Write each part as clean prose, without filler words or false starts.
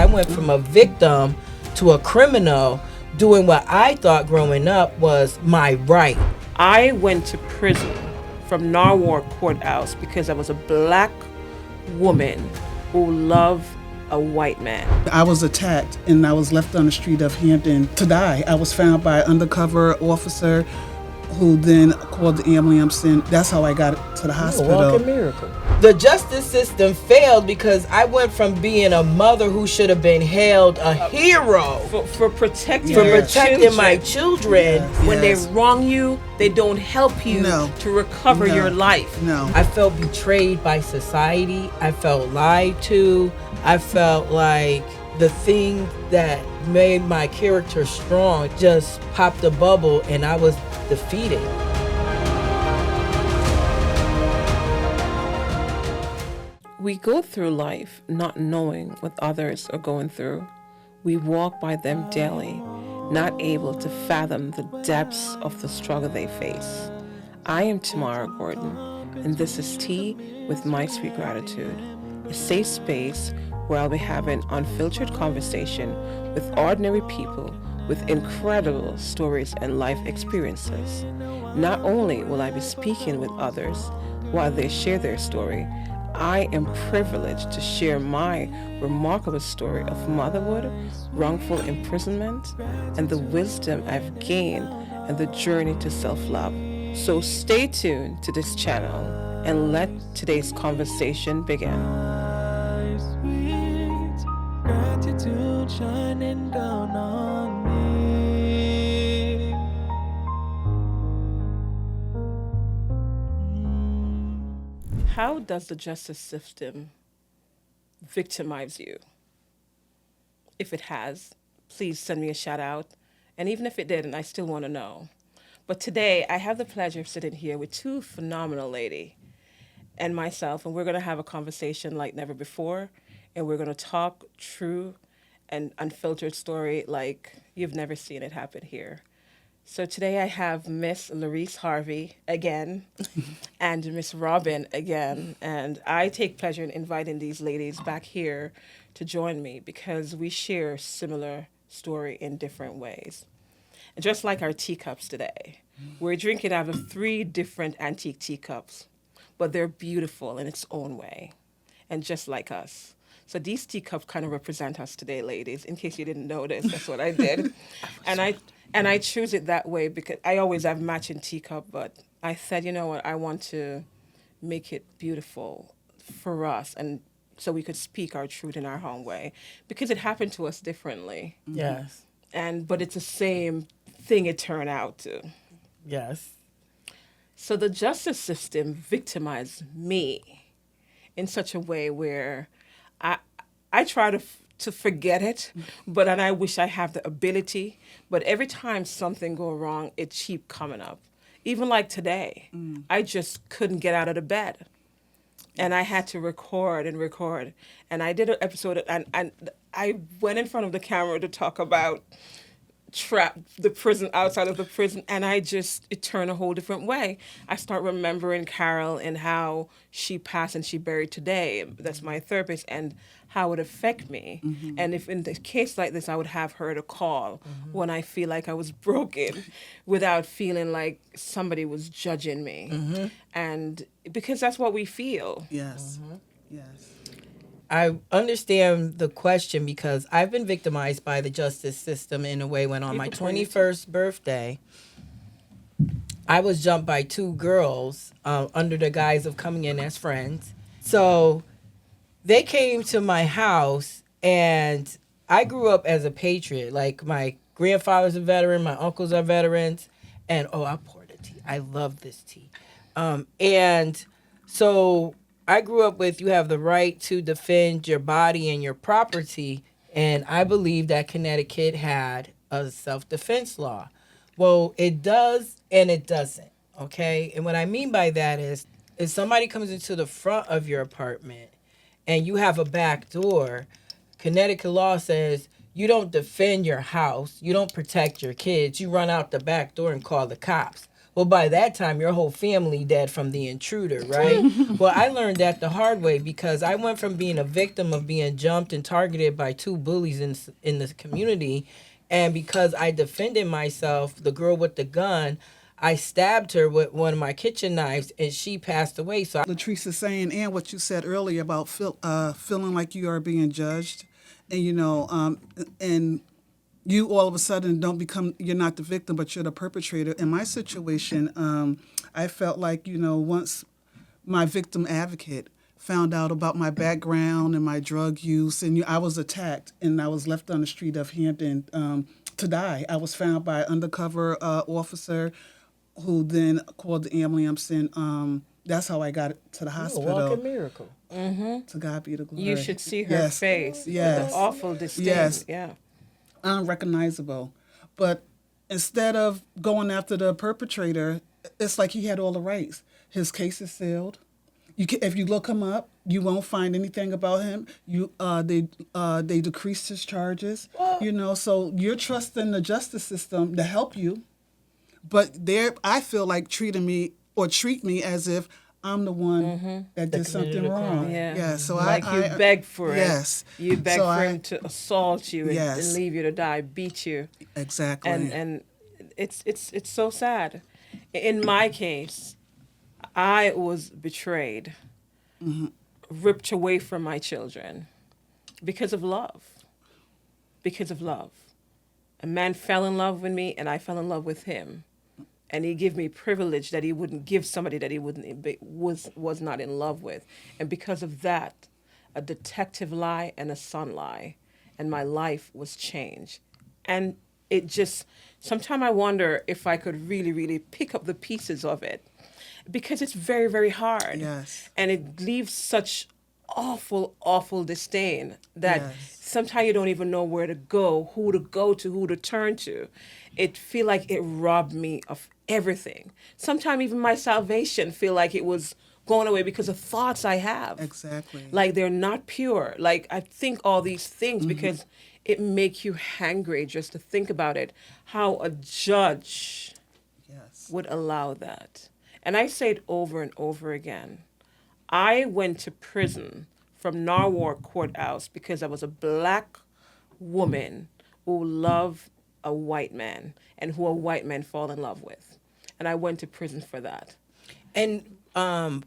I went from a victim to a criminal doing what I thought growing up was my right. I went to prison from Narwhal Courthouse because I was a black woman who loved a white man. I was attacked and I was left on the street of Hampton to die. I was found by an undercover officer who then called the ambulance, and that's how I got to the hospital. A walking miracle. The justice system failed because I went from being a mother who should have been hailed a hero For protecting, my children. When they wrong you, they don't help you to recover your life. No. I felt betrayed by society. I felt lied to. I felt like the thing that made my character strong just popped a bubble and I was defeated. We go through life not knowing what others are going through. We walk by them daily, not able to fathom the depths of the struggle they face. I am Tamara Gordon, and this is Tea with My Sweet Gratitude, a safe space where I'll be having unfiltered conversation with ordinary people with incredible stories and life experiences. Not only will I be speaking with others while they share their story, I am privileged to share my remarkable story of motherhood, wrongful imprisonment, and the wisdom I've gained and the journey to self-love. So stay tuned to this channel and let today's conversation begin. Gratitude shining down on me. How does the justice system victimize you? If it has, please send me a shout out. And even if it didn't, I still want to know. But today, I have the pleasure of sitting here with two phenomenal ladies and myself, and we're going to have a conversation like never before, and we're going to talk true and unfiltered story like you've never seen it happen here. So today I have Miss LaResse Harvey again and Miss Robin again, and I take pleasure in inviting these ladies back here to join me because we share similar story in different ways. And just like our teacups today, we're drinking out of 3 different antique teacups, but they're beautiful in its own way, and just like us. So these teacups kind of represent us today, ladies. In case you didn't notice, that's what I did. And I choose it that way because I always have matching teacup, but I said, you know what, I want to make it beautiful for us and so we could speak our truth in our own way because it happened to us differently. Yes. But it's the same thing it turned out to. Yes. So the justice system victimized me in such a way where I try to forget it, but and I wish I have the ability. But every time something go wrong, it keep coming up. Even like today, I just couldn't get out of the bed, and I had to record. And I did an episode, and I went in front of the camera to talk about the prison, outside of the prison, and it turned a whole different way. I start remembering Carol and how she passed and she buried today. That's my therapist, and how it affect me. Mm-hmm. And if in the case like this, I would have her to call when I feel like I was broken without feeling like somebody was judging me. Mm-hmm. And because that's what we feel. Yes. Mm-hmm. Yes. I understand the question because I've been victimized by the justice system in a way when on my 21st birthday, I was jumped by 2 girls under the guise of coming in as friends. So they came to my house, and I grew up as a patriot. Like, my grandfather's a veteran, my uncles are veterans, and I poured the tea. I love this tea. And so I grew up with you have the right to defend your body and your property, and I believe that Connecticut had a self-defense law. Well, it does and it doesn't, okay? And what I mean by that is if somebody comes into the front of your apartment and you have a back door, Connecticut law says you don't defend your house, you don't protect your kids, you run out the back door and call the cops. Well, by that time, your whole family dead from the intruder, right? Well, I learned that the hard way because I went from being a victim of being jumped and targeted by two bullies in the community. And because I defended myself, the girl with the gun, I stabbed her with one of my kitchen knives and she passed away. So Latrice is saying, and what you said earlier about feeling like you are being judged, and and you all of a sudden you're not the victim, but you're the perpetrator. In my situation, I felt like, once my victim advocate found out about my background and my drug use, and I was attacked and I was left on the street of Hampton to die. I was found by an undercover officer who then called the ambulance, and that's how I got to the hospital. walking miracle. To God be the glory. You should see her face. Yes. The awful disdain. Yes. Yeah. Unrecognizable. But instead of going after the perpetrator, it's like he had all the rights. His case is sealed. If you look him up, you won't find anything about him. They decreased his charges. So you're trusting the justice system to help you, but I feel like treat me as if I'm the one that did something wrong. Yeah. So like you begged for it. Yes. You begged for him to assault you and, Yes. and leave you to die, beat you. Exactly. And it's so sad. In my case, I was betrayed, ripped away from my children because of love. Because of love. A man fell in love with me and I fell in love with him. And he gave me privilege that he wouldn't give somebody that he was not in love with. And because of that, a detective lie and a son lie. And my life was changed. And it just, sometimes I wonder if I could really, really pick up the pieces of it. Because it's very, very hard. Yes. And it leaves such awful, awful disdain that Yes. sometimes you don't even know where to go to, who to turn to. It feel like it robbed me of everything. Sometimes even my salvation feel like it was going away because of thoughts I have. Exactly. Like they're not pure. Like I think all these things because it make you hangry just to think about it. How a judge Yes. would allow that. And I say it over and over again. I went to prison from Norwalk Courthouse because I was a black woman who loved a white man and who a white man fall in love with. And I went to prison for that. And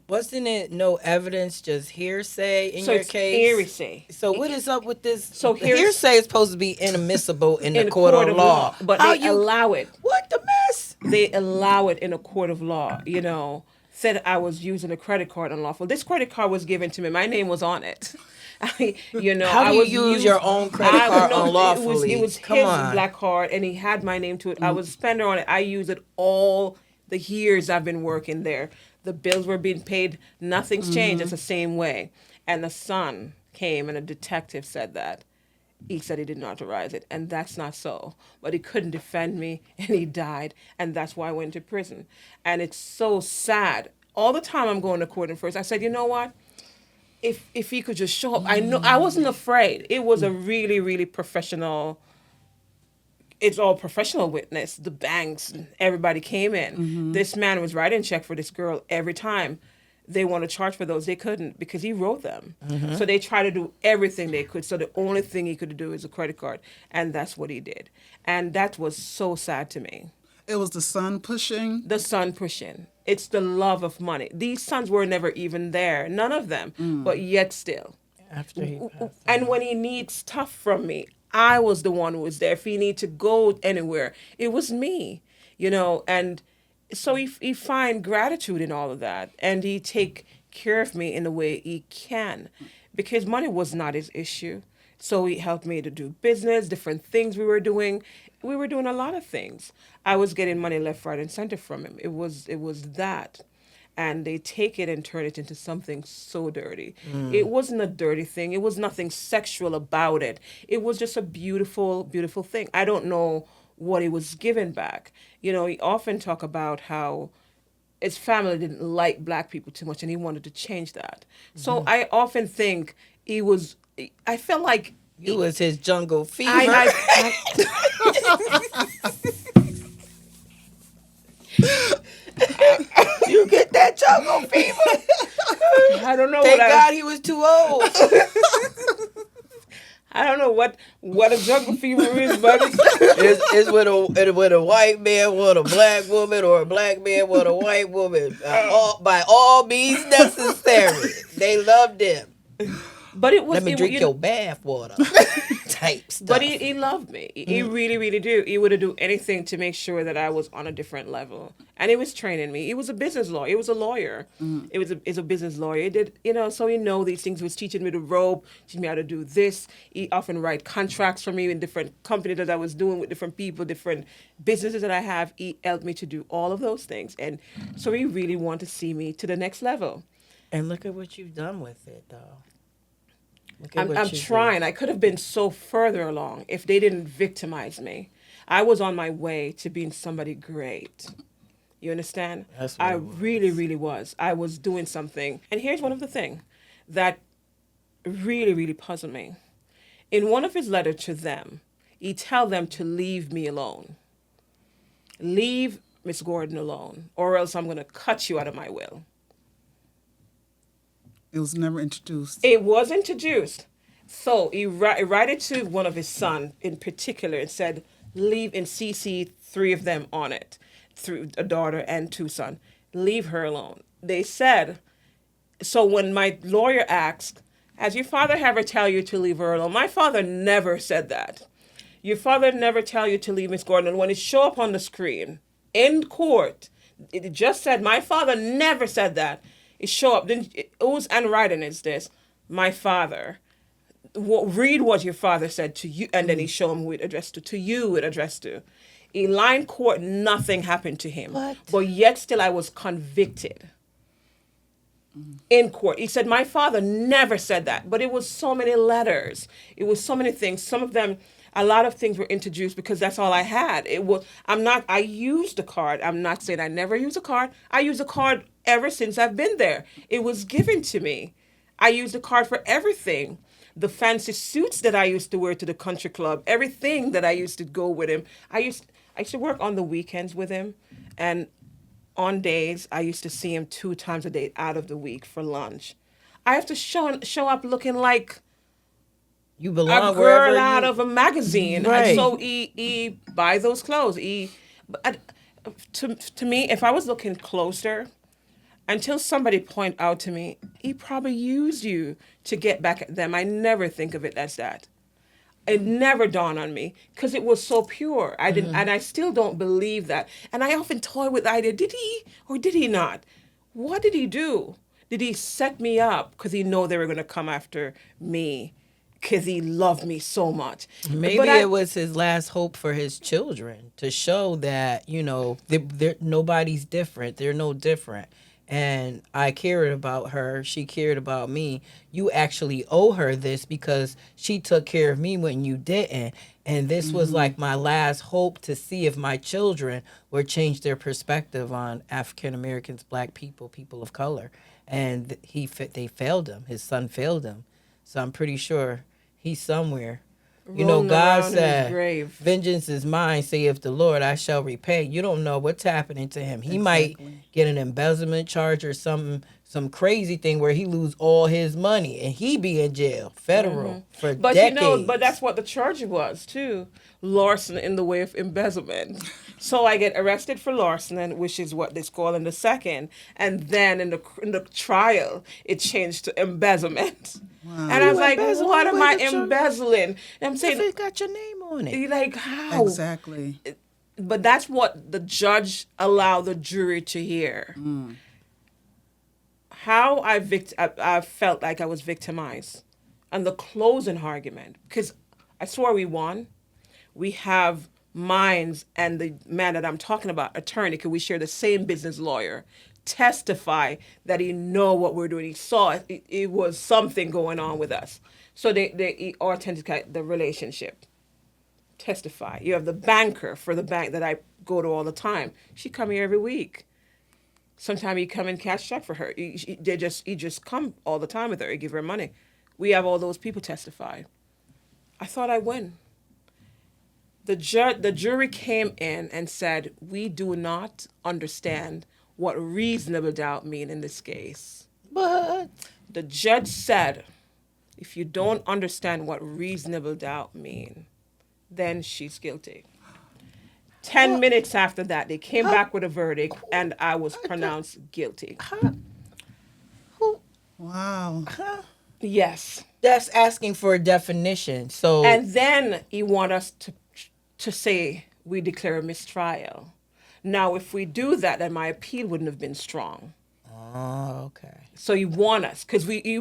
wasn't it no evidence, just hearsay in So your it's case? hearsay. So what is up with this? So hearsay is supposed to be inadmissible in the a court of law. But How they allow it. What the mess? They allow it in a court of law, said I was using a credit card unlawful. This credit card was given to me. My name was on it. How I do was you use your own credit card unlawfully? It was Come his on. black card, and he had my name to it. I was a spender on it. I used it all the years I've been working there. The bills were being paid. Nothing's changed. It's the same way. And the son came, and a detective said that. He said he didn't authorize it, and that's not so. But he couldn't defend me, and he died, and that's why I went to prison. And it's so sad. All the time I'm going to court in first, I said, you know what? If he could just show up, I wasn't afraid. It was a really, really professional. It's all professional witness. The banks, everybody came in. This man was writing check for this girl every time. They want to charge for those. They couldn't because he wrote them. So they tried to do everything they could. So the only thing he could do is a credit card. And that's what he did. And that was so sad to me. It was the son pushing. The son pushing. It's the love of money. These sons were never even there. None of them. But yet still. After he passed. And when he needs stuff from me, I was the one who was there. If he needed to go anywhere, it was me. And so he find gratitude in all of that. And he take care of me in the way he can. Because money was not his issue. So he helped me to do business, different things we were doing. We were doing a lot of things. I was getting money left, right, and center from him. It was that. And they take it and turn it into something so dirty. It wasn't a dirty thing. It was nothing sexual about it. It was just a beautiful, beautiful thing. I don't know what he was given back. He often talk about how his family didn't like black people too much and he wanted to change that. So I often think I felt like It was his jungle fever. You get that jungle fever? I don't know Thank what God he was too old. I don't know what a jungle fever is, but It's when a white man want a black woman or a black man want a white woman. By all means necessary. They loved him. but it was Let me it, drink you your bath water. Type stuff. But he loved me. He really, really do. He would do anything to make sure that I was on a different level. And he was training me. He was a business lawyer. He was a lawyer. He's a business lawyer. He did, so he know these things. He was teaching me the rope, teaching me how to do this. He often write contracts for me in different companies that I was doing with different people, different businesses that I have. He helped me to do all of those things. And so he really wanted to see me to the next level. And look at what you've done with it, though. Look at I'm what you trying. I could have been so further along if they didn't victimize me. I was on my way to being somebody great. You understand? That's what I it was. really, really was. I was doing something. And here's one of the things that really, really puzzled me. In one of his letters to them, he tell them to leave me alone. Leave Miss Gordon alone, or else I'm going to cut you out of my will. It was never introduced. It was introduced. So he write it to one of his son in particular and said, leave and CC 3 of them on it, through a daughter and 2 sons. Leave her alone. They said, so when my lawyer asked, has your father ever tell you to leave her alone? My father never said that. Your father never tell you to leave Miss Gordon. And when it show up on the screen in court, it just said, my father never said that. It show up. Then whose handwriting is this? My father. Read what your father said to you, and then he show him who it addressed to. To you, it addressed to. In line court, nothing happened to him. What? But yet still I was convicted. In court. He said, my father never said that. But it was so many letters. It was so many things. Some of them, a lot of things were introduced because that's all I had. I used a card. I'm not saying I never use a card. I use a card ever since I've been there. It was given to me. I used the card for everything. The fancy suits that I used to wear to the country club, everything that I used to go with him. I used to work on the weekends with him, and on days I used to see him 2 times a day out of the week for lunch. I have to show up looking like You a belong girl wherever out you... of a magazine. Right. And so he buy those clothes. To me, if I was looking closer, until somebody point out to me, he probably used you to get back at them. I never think of it as that. It never dawned on me because it was so pure. I didn't, and I still don't believe that. And I often toy with the idea: did he or did he not? What did he do? Did he set me up because he know they were going to come after me? Because he loved me so much. Maybe it was his last hope for his children to show that, nobody's different. They're no different. And I cared about her. She cared about me. You actually owe her this because she took care of me when you didn't. And this was like my last hope to see if my children would change their perspective on African Americans, Black people, people of color. And they failed him. His son failed him. So I'm pretty sure he's somewhere. Rolling God around in his said, grave. vengeance is mine, saith the Lord, I shall repay. You don't know what's happening to him. He might get an embezzlement charge or some crazy thing where he lose all his money and he be in jail, federal, for decades. But that's what the charge was too. Larceny in the way of embezzlement. So I get arrested for larceny, which is what they call in the second, and then in the trial it changed to embezzlement. Wow. And I was like, what am I embezzling? And I'm saying, it got your name on it. Like, how? Exactly. But that's what the judge allowed the jury to hear. How I felt like I was victimized. And the closing argument, because I swore we won. We have minds, and the man that I'm talking about, attorney, because we share the same business lawyer, testify that he know what we're doing. He saw it was something going on with us. So they authenticate the relationship. Testify. You have the banker for the bank that I go to all the time. She come here every week. Sometimes he come and cash check for her. He just come all the time with her. He give her money. We have all those people testify. I thought I win. The jury came in and said, we do not understand what reasonable doubt mean in this case. But The judge said, if you don't understand what reasonable doubt mean, then she's guilty. 10 minutes after that, they came back with a verdict, and I was pronounced guilty. who? Wow. Yes. That's asking for a definition. So And then he want us to say we declare a mistrial. Now, if we do that, then my appeal wouldn't have been strong. oh, okay. So you want us, because we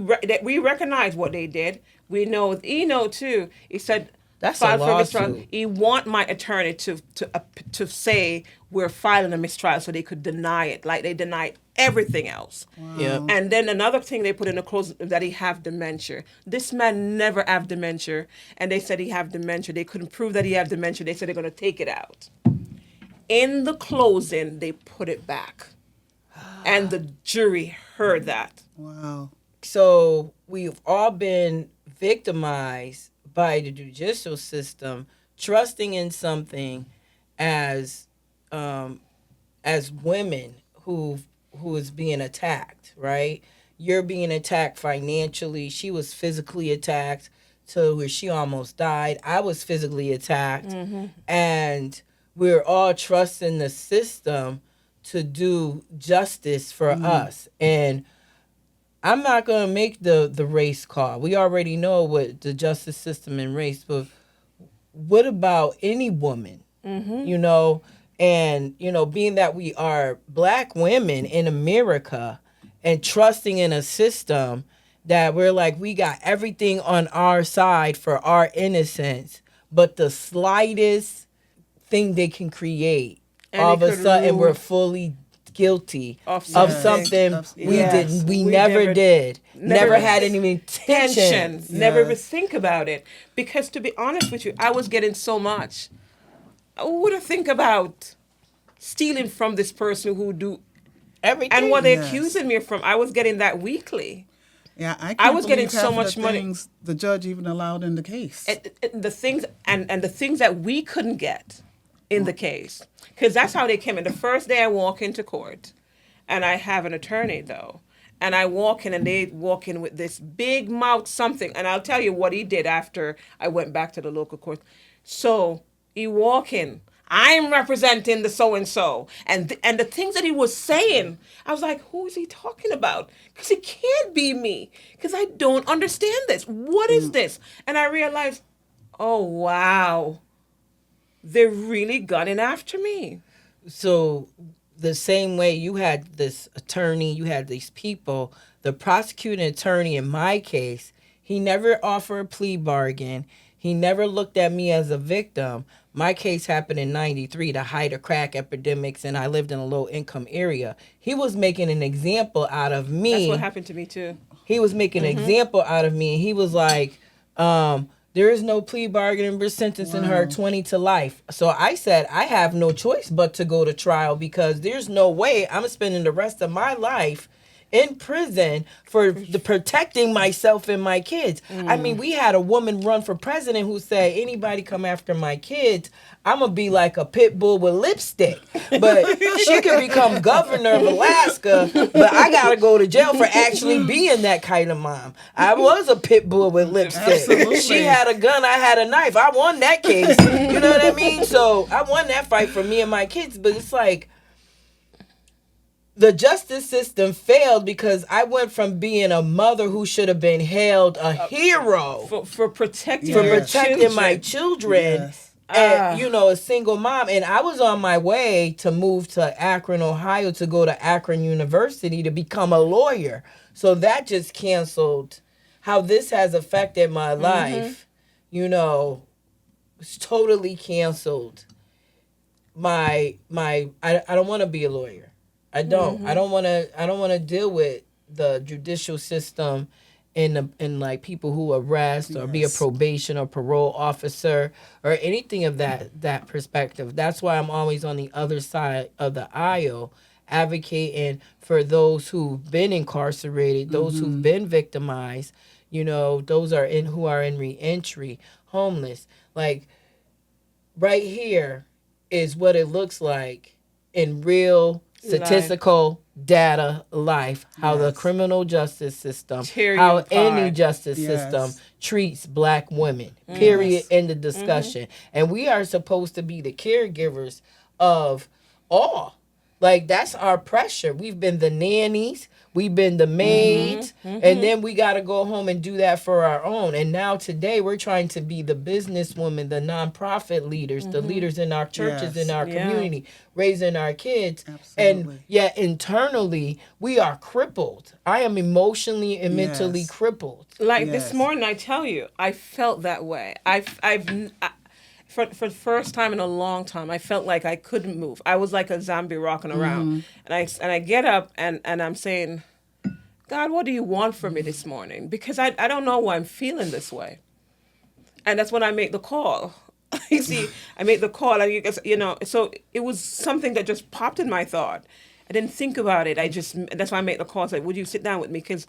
recognize what they did. We know, he know too. He said, That's file a for mistrial. lawsuit. He want my attorney to say we're filing a mistrial so they could deny it, like they denied everything else. Yep. And then another thing they put in the clause that he have dementia. This man never have dementia, and they said he have dementia. They couldn't prove that he have dementia. They said they're going to take it out. In the closing, they put it back, and the jury heard that. Wow. So we've all been victimized by the judicial system, trusting in something as women who is being attacked, right? You're being attacked financially. She was physically attacked to where she almost died. I was physically attacked. And we're all trusting the system to do justice for us. And I'm not going to make the race call. We already know what the justice system and race, but what about any woman? You know, and, you know, being that we are black women in America and trusting in a system that we're like, we got everything on our side for our innocence, but the slightest thing they can create, And all it of a could sudden rule we're fully guilty of of something. something we Yes. didn't, we We never never- did, never never- had any intention. Tension. Never even Yes. think about it. Because to be honest with you, I was getting so much. What to think about stealing from this person who do, Everything. and what they're Yes. accusing me from. I was getting that weekly. Yeah, I can't I was getting believe so half of much the money. things the judge even allowed in the case. And the things and the things that we couldn't get in the case, because that's how they came in. The first day I walk into court, and I have an attorney though, and I walk in and they walk in with this big mouth something, and I'll tell you what he did after I went back to the local court. So he walk in. I'm representing the so and so, and the things that he was saying, I was like, who is he talking about? Because it can't be me, because I don't understand this. What is this? And I realized, oh wow, they're really gunning after me. So the same way you had this attorney, you had these people, the prosecuting attorney in my case, he never offered a plea bargain. He never looked at me as a victim. My case happened in 93, the height of crack epidemics, and I lived in a low income area. He was making an example out of me. That's what happened to me too. He was making an example out of me. And he was like, there is no plea bargain. We're sentencing her 20 to life. So I said, I have no choice but to go to trial because there's no way I'm spending the rest of my life in prison for the protecting myself and my kids. I mean, we had a woman run for president who said, anybody come after my kids, I'm going to be like a pit bull with lipstick. But she could become governor of Alaska, but I got to go to jail for actually being that kind of mom. I was a pit bull with lipstick. Absolutely. She had a gun, I had a knife. I won that case. You know what I mean? So I won that fight for me and my kids. But it's like, the justice system failed because I went from being a mother who should have been hailed a hero For protecting for your protecting my children. children. Yes. And, you know, a single mom. And I was on my way to move to Akron, Ohio to go to Akron University to become a lawyer. So that just canceled how this has affected my life. You know, it's totally canceled I don't want to be a lawyer. I don't. I don't want to deal with the judicial system and like people who arrest or be a Yes. probation or parole officer or anything of that perspective. That's why I'm always on the other side of the aisle advocating for those who've been incarcerated, those who've been victimized, you know, those who are in reentry, homeless. Like right here is what it looks like in real statistical data life, how the Yes. criminal justice system, Tear you how apart. any justice Yes. system treats black women, period, Yes. in the discussion. And we are supposed to be the caregivers of all. Like, that's our pressure. We've been the nannies, we've been the maids, and then we got to go home and do that for our own. And now today we're trying to be the businesswomen, the nonprofit leaders, the leaders in our churches, Yes. in our Yeah. community, raising our kids. Absolutely. And yet internally we are crippled. I am emotionally and mentally Yes. crippled. Like Yes. this morning, I tell you, I felt that way. For the first time in a long time, I felt like I couldn't move. I was like a zombie rocking around. And I get up and I'm saying, God, what do you want from me this morning? Because I don't know why I'm feeling this way. And that's when I make the call. You see, I make the call, and so it was something that just popped in my thought. I didn't think about it. That's why I made the call. I said, would you sit down with me? Because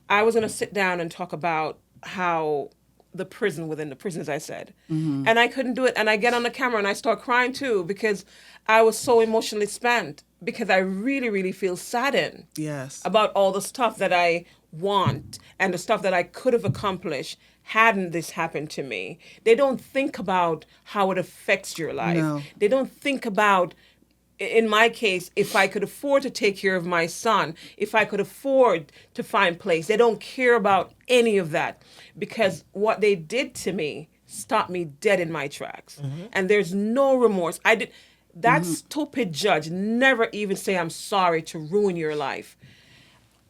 I was going to sit down and talk about how within the prison, as I said. And I couldn't do it. And I get on the camera and I start crying too, because I was so emotionally spent, because I really, really feel saddened Yes. about all the stuff that I want and the stuff that I could have accomplished hadn't this happened to me. They don't think about how it affects your life. No. They don't think about, in my case, if I could afford to take care of my son, if I could afford to find place. They don't care about any of that, because what they did to me stopped me dead in my tracks. And there's no remorse. That stupid judge never even say I'm sorry to ruin your life.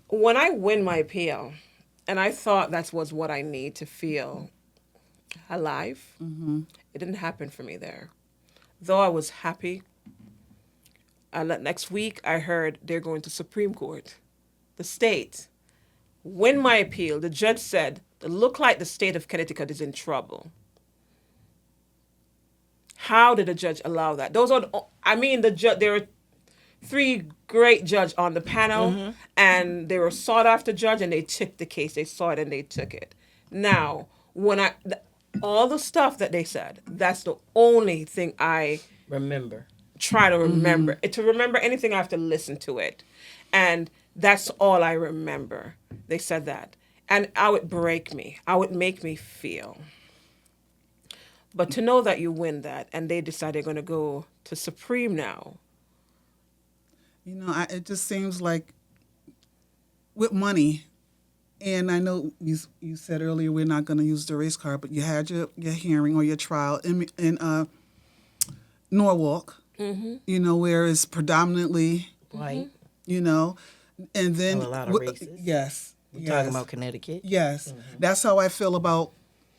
When I win my appeal, and I thought that was what I need to feel alive, it didn't happen for me there. Though I was happy. Next week, I heard they're going to Supreme Court. The state. Win my appeal. The judge said, it looked like the state of Connecticut is in trouble. How did the judge allow that? There are 3 great judges on the panel, and they were sought after judge, and they took the case. They saw it and they took it. Now, all the stuff that they said, that's the only thing I Remember. try to remember. To remember anything, I have to listen to it. And that's all I remember. They said that. And how it break me, how it make me feel. But to know that you win that, and they decide they're going to go to Supreme now. It just seems like with money, and I know you said earlier we're not going to use the race card, but you had your hearing or your trial in Norwalk, where it's predominantly White. And then And a lot of races. Yes. We're talking about Connecticut. Yes. That's how I feel about,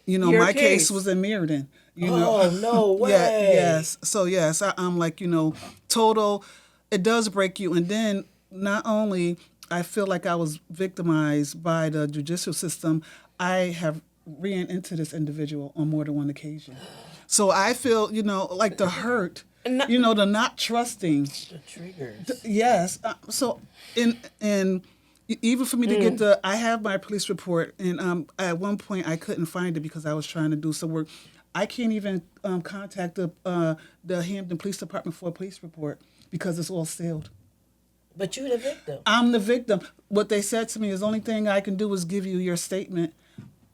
Your my case. case was in Meriden. Oh, no way. Yes. So, yes, I'm like, total, it does break you. And then not only I feel like I was victimized by the judicial system, I have ran into this individual on more than one occasion. So I feel, like the hurt, the not trusting. The triggers. Yes. So, and even for me to get I have my police report, and at one point I couldn't find it because I was trying to do some work. I can't even contact the Hampton Police Department for a police report because it's all sealed. But you're the victim. I'm the victim. What they said to me is the only thing I can do is give you your statement.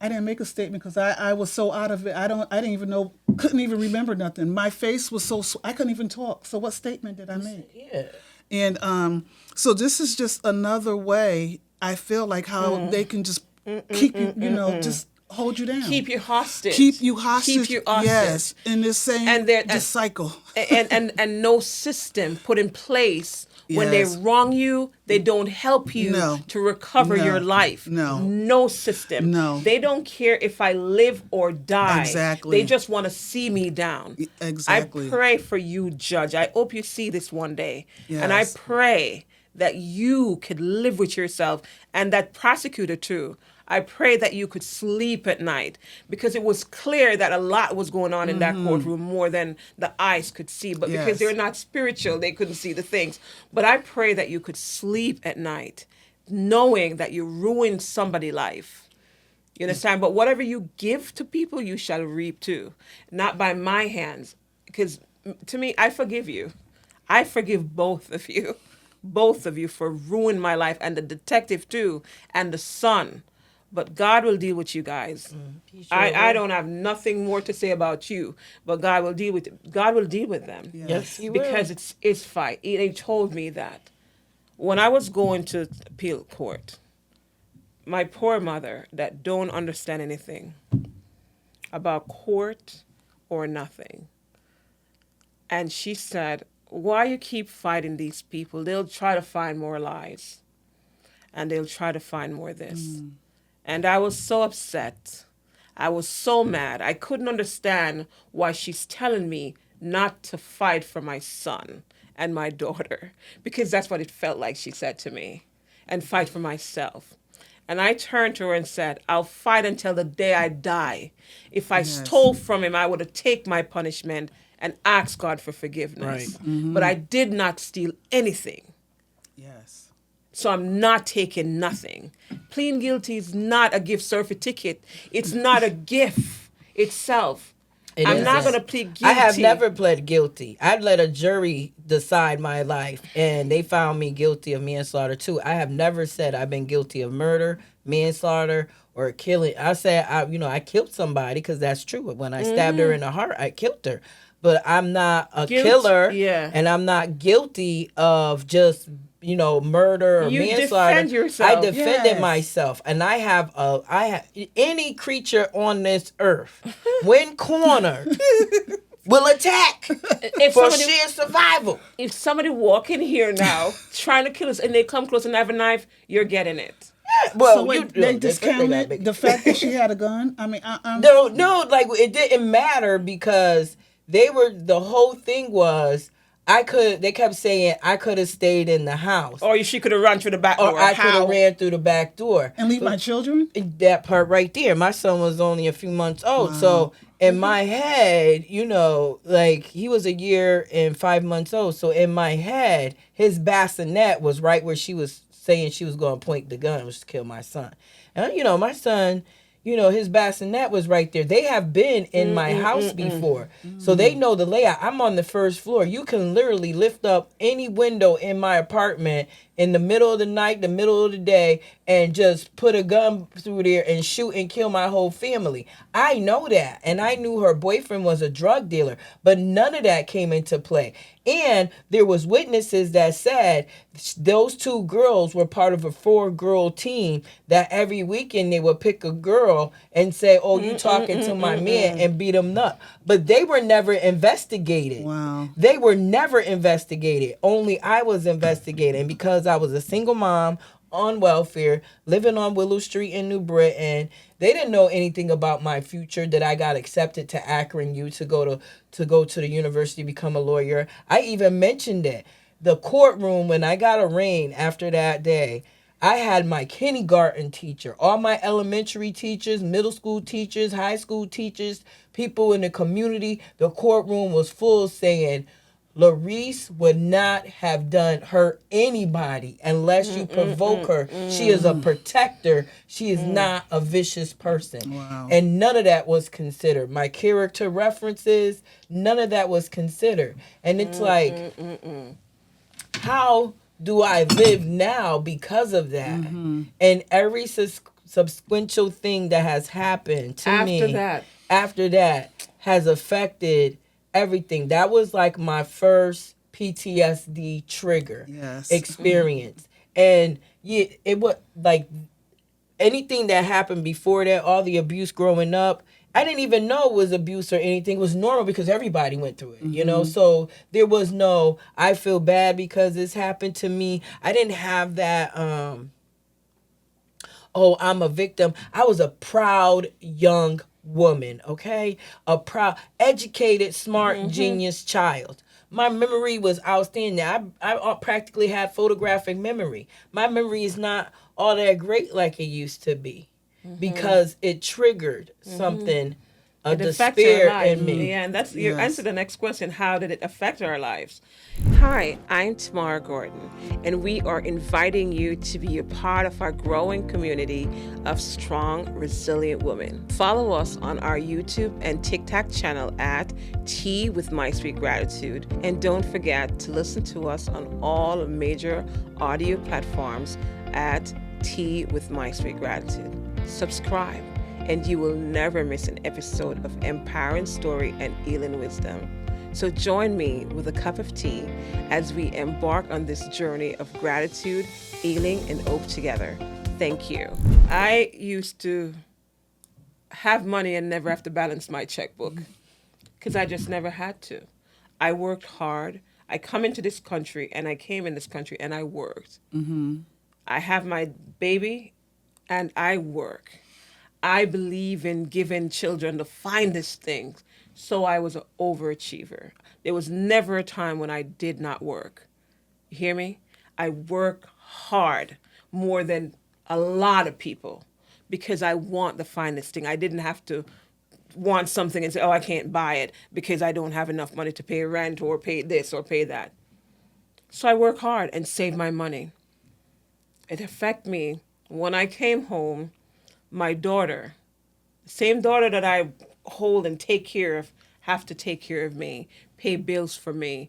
I didn't make a statement because I was so out of it. I didn't even know, couldn't even remember nothing. My face was I couldn't even talk. So what statement did I make? Yeah. And so this is just another way I feel like how they can just keep you, just hold you down. Keep you hostage. Keep you hostage. Keep you hostage. Yes, in this same cycle. And no system put in place. When they Yes. wrong you, they don't help you No. to recover No. your life. No. No system. No. They don't care if I live or die. Exactly. They just want to see me down. Exactly. I pray for you, Judge. I hope you see this one day. And I Yes. pray that you could live with yourself, and that prosecutor too. I pray that you could sleep at night, because it was clear that a lot was going on in that courtroom, more than the eyes could see. But because Yes. they're not spiritual, they couldn't see the things. But I pray that you could sleep at night knowing that you ruined somebody's life. You understand? But whatever you give to people, you shall reap too. Not by my hands. Because to me, I forgive you. I forgive both of you. both of you for ruining my life, and the detective too, and the son. But God will deal with you guys. He sure I will. don't have nothing more to say about you, but God will deal with them. Yes, he will. Because it's fight. They told me that. When I was going to appeal court, my poor mother that don't understand anything about court or nothing. And she said, why you keep fighting these people? They'll try to find more lies. And they'll try to find more this. And I was so upset. I was so mad. I couldn't understand why she's telling me not to fight for my son and my daughter. Because that's what it felt like she said to me. And fight for myself. And I turned to her and said, I'll fight until the day I die. If I stole from him, I would have taken my punishment and asked God for forgiveness. Right. But I did not steal anything. Yes. So I'm not taking nothing. Pleading guilty is not a gift certificate. It's not a gift itself. I'm not going to plead guilty. I have never pled guilty. I'd let a jury decide my life, and they found me guilty of manslaughter too. I have never said I've been guilty of murder, manslaughter, or killing. I said I killed somebody because that's true. When I stabbed her in the heart, I killed her. But I'm not a killer, and I'm not guilty of just murder or manslaughter. Defend yourself. I defended myself, and I have any creature on this earth when cornered will attack for sheer survival. If somebody walk in here now trying to kill us and they come close and have a knife, you're getting it. Well, so wait, they discounted the fact that she had a gun. I mean, no, like it didn't matter because the whole thing was. They kept saying I could have stayed in the house. Or she could have run through the back door. Or I could have ran through the back door. And leave my children? That part right there. My son was only a few months old. Wow. So in my head, like he was a year and 5 months old. So in my head, his bassinet was right where she was saying she was going to point the gun, was to kill my son. And, my son... his bassinet was right there. They have been in my house before. So they know the layout. I'm on the first floor. You can literally lift up any window in my apartment in the middle of the night, the middle of the day, and just put a gun through there and shoot and kill my whole family. I know that. And I knew her boyfriend was a drug dealer. But none of that came into play. And there was witnesses that said those two girls were part of a 4-girl team that every weekend they would pick a girl and say, oh, you talking to my man, and beat them up. But they were never investigated. Wow. They were never investigated. Only I was investigated. And because I was a single mom on welfare, living on Willow Street in New Britain, they didn't know anything about my future, that I got accepted to Akron U to go to the university, become a lawyer. I even mentioned it. The courtroom, when I got arraigned after that day, I had my kindergarten teacher, all my elementary teachers, middle school teachers, high school teachers, people in the community. The courtroom was full saying, LaResse would not have hurt anybody unless you provoke her. She is a protector. She is not a vicious person. Wow. And none of that was considered. My character references, none of that was considered. And it's like, how do I live now because of that? And every subsequent thing that has happened to me after that has affected everything. That was like my first PTSD trigger experience. And it was like anything that happened before that, all the abuse growing up, I didn't even know it was abuse or anything. It was normal because everybody went through it, So there was no, I feel bad because this happened to me. I didn't have that, I'm a victim. I was a proud young woman, okay? A proud, educated, smart, genius child. My memory was outstanding. I practically had photographic memory. My memory is not all that great like it used to be because it triggered something of It the affects our spirit lives. in me. Yeah, and that's you Yes. answer the next question. How did it affect our lives? Hi, I'm Tamara Gordon, and we are inviting you to be a part of our growing community of strong, resilient women. Follow us on our YouTube and TikTok channel at Tea with My Sweet Gratitude, and don't forget to listen to us on all major audio platforms at Tea with My Sweet Gratitude. Subscribe, and you will never miss an episode of empowering story and healing wisdom. So join me with a cup of tea as we embark on this journey of gratitude, healing, and hope together. Thank you. I used to have money and never have to balance my checkbook because I just never had to. I worked hard. I come into this country, and I came in this country and I worked. I have my baby and I work. I believe in giving children the finest things. So I was an overachiever. There was never a time when I did not work. You hear me? I work hard more than a lot of people because I want the finest thing. I didn't have to want something and say, oh, I can't buy it because I don't have enough money to pay rent or pay this or pay that. So I work hard and save my money. It affected me when I came home. My daughter, same daughter that I hold and take care of, have to take care of me, pay bills for me,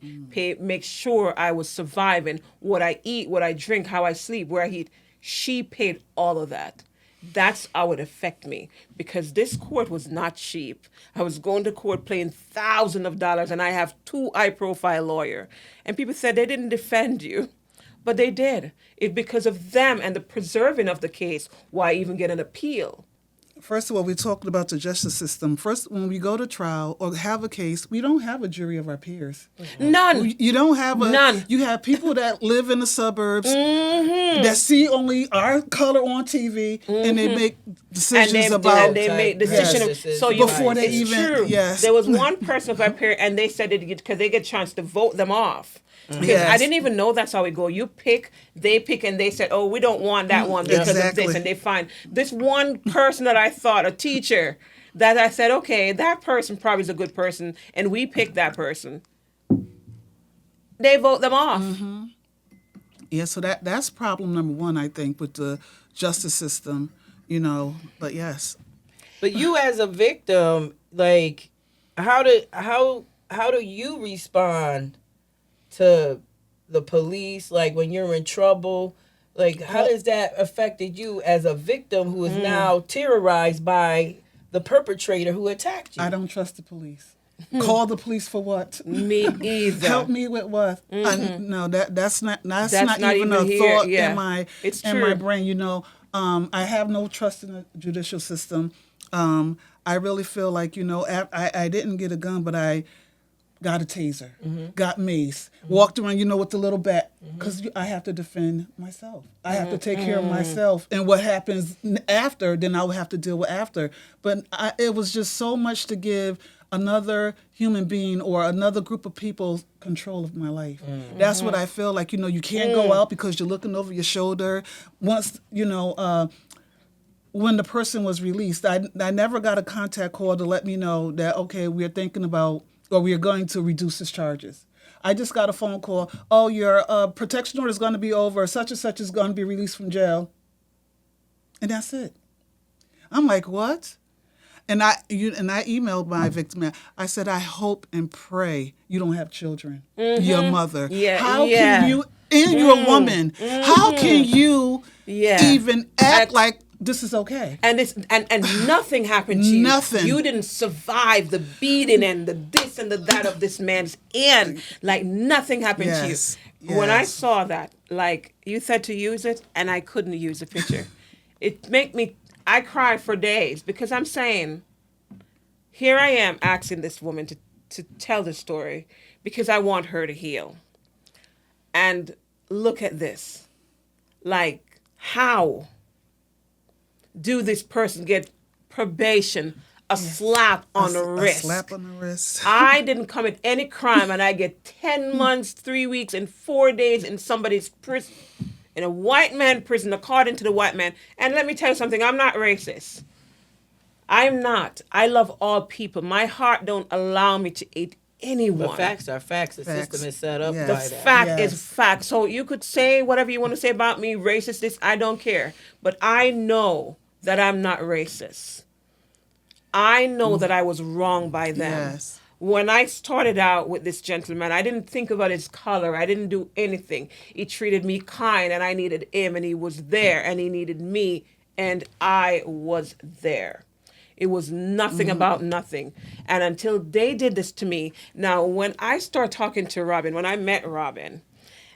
make sure I was surviving, what I eat, what I drink, how I sleep, where I eat. She paid all of that. That's how it affected me because this court was not cheap. I was going to court paying thousands of dollars, and I have 2 high-profile lawyers. And people said they didn't defend you. But they did. It because of them and the preserving of the case, why even get an appeal. First of all, we're talking about the justice system. First, when we go to trial or have a case, we don't have a jury of our peers. None. You don't have None. You have people that live in the suburbs that see only our color on TV, and they make decisions about. And they make decisions. Yes. So you, Before they it's even- true. yes. There was one person of our peer, and they said it because they get a chance to vote them off. Because Yes. I didn't even know that's how it go. You pick, they pick, and they said, "Oh, we don't want that one because of Exactly. this," and they find this one person that I thought a teacher that I said, "Okay, that person probably is a good person," and we picked that person. They vote them off. Yeah, so that's problem number one, I think, with the justice system. But yes, But you as a victim, like, how do you respond to the police? Like when you're in trouble, like how does that affected you as a victim who is now terrorized by the perpetrator who attacked you? I don't trust the police. Call the police for what? Me either. Help me with what? No, that's not even a here, thought yeah. in my It's in true. my brain. I have no trust in the judicial system. I really feel like I didn't get a gun, but I got a taser, got mace, walked around, with the little bat, because I have to defend myself. I have to take care of myself, and what happens after, then I will have to deal with after. But it was just so much to give another human being or another group of people control of my life. That's what I feel like. You can't go out because you're looking over your shoulder. Once, when the person was released, I never got a contact call to let me know that, okay, we're thinking about, or we are going to reduce his charges. I just got a phone call. Oh, your protection order is going to be over. Such and such is going to be released from jail. And that's it. I'm like, what? And I emailed my victim. I said, I hope and pray you don't have children. Your mother. Yeah, How yeah. can you, and you're a woman, how can you even act like this is okay? And nothing happened to you. Nothing. You didn't survive the beating and the this and the that of this man's end. Like nothing happened Yes, to you. When I yes. saw that, like you said to use it, and I couldn't use the picture. It made me. I cried for days because I'm saying, here I am asking this woman to tell the story because I want her to heal. And look at this. Like, how do this person get probation, a slap on the wrist? A slap on the wrist. I didn't commit any crime and I get 10 months, 3 weeks, and 4 days in somebody's prison, in a white man prison, according to the white man. And let me tell you something, I'm not racist. I'm not. I love all people. My heart don't allow me to hate anyone. But facts are facts. The Facts. system is set up Yes. The by that. fact is Yes. fact. So you could say whatever you want to say about me, racist, this, I don't care. But I know that I'm not racist. I know that I was wrong by them. Yes. When I started out with this gentleman, I didn't think about his color. I didn't do anything. He treated me kind, and I needed him, and he was there, and he needed me, and I was there. It was nothing about nothing. And until they did this to me, now when I start talking to Robin, when I met Robin,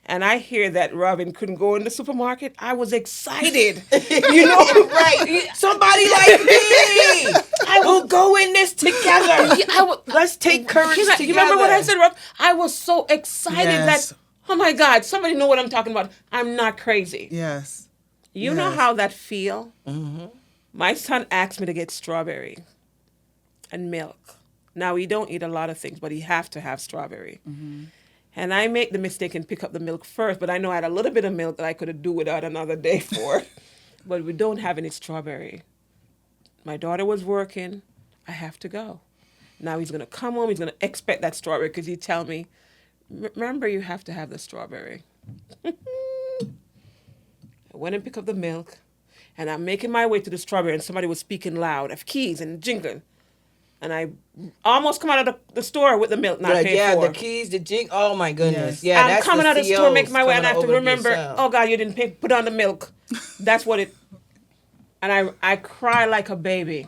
and I hear that Robin couldn't go in the supermarket, I was excited. You know, Right. Somebody like me. I will go in this together. Let's take courage together. You remember what I said, Rob? I was so excited Yes. that, oh my God, somebody know what I'm talking about. I'm not crazy. Yes. You know Yes. how that feel? My son asked me to get strawberry and milk. Now, he don't eat a lot of things, but he have to have strawberry. And I make the mistake and pick up the milk first, but I know I had a little bit of milk that I could have do without another day for. But we don't have any strawberry. My daughter was working. I have to go. Now he's going to come home. He's going to expect that strawberry because he tell me, remember, you have to have the strawberry. I went and picked up the milk, and I'm making my way to the strawberry, and somebody was speaking loud of keys and jingling. And I almost come out of the store with the milk not paid Yeah, for. the keys, the jig. Oh my goodness. Yes. Yeah, I'm that's coming out of the store, making my way, and I have to remember, Yourself. oh God, you didn't put on the milk. That's what it. And I cry like a baby.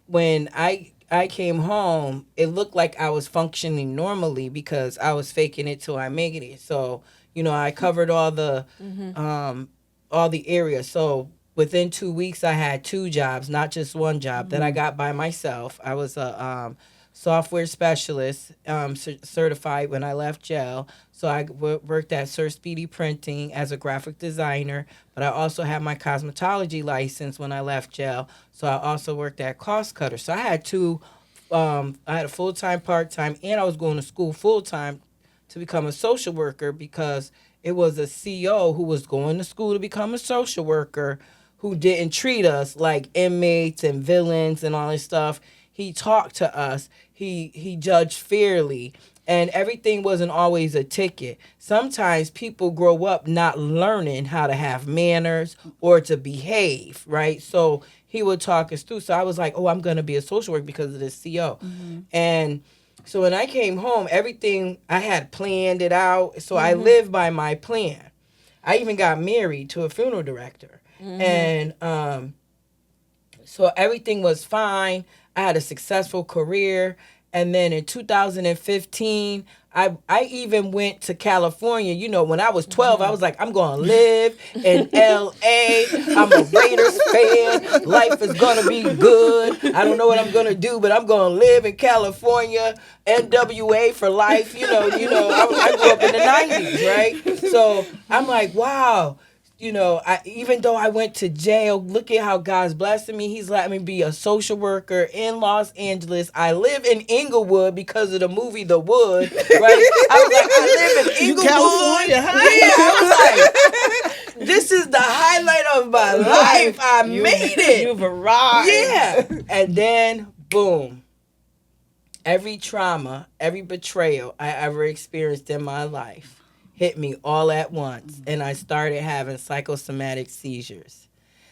When I came home, it looked like I was functioning normally because I was faking it till I made it. So, I covered all the areas. So within 2 weeks, I had 2 jobs, not just one job that I got by myself. I was a software specialist, certified when I left jail. So I worked at Sir Speedy Printing as a graphic designer, but I also had my cosmetology license when I left jail. So I also worked at Cost Cutter. So I had I had a full-time, part-time, and I was going to school full-time to become a social worker because it was a CO who was going to school to become a social worker who didn't treat us like inmates and villains and all this stuff. He talked to us. He judged fairly. And everything wasn't always a ticket. Sometimes people grow up not learning how to have manners or to behave, right? So he would talk us through. So I was like, oh, I'm going to be a social worker because of this CO. And so when I came home, everything, I had planned it out. So I lived by my plan. I even got married to a funeral director. And so everything was fine. I had a successful career. And then in 2015, I even went to California. When I was 12, I was like, I'm going to live in L.A. I'm a Raiders fan. Life is going to be good. I don't know what I'm going to do, but I'm going to live in California. NWA for life. I grew up in the 90s, right? So I'm like, wow. Even though I went to jail, look at how God's blessing me. He's letting me be a social worker in Los Angeles. I live in Inglewood because of the movie The Wood, right? I was like, I live in Inglewood. California, huh? Yeah, I was like, this is the highlight of my life. I made it. You've arrived. Yeah. And then, boom. Every trauma, every betrayal I ever experienced in my life hit me all at once, and I started having psychosomatic seizures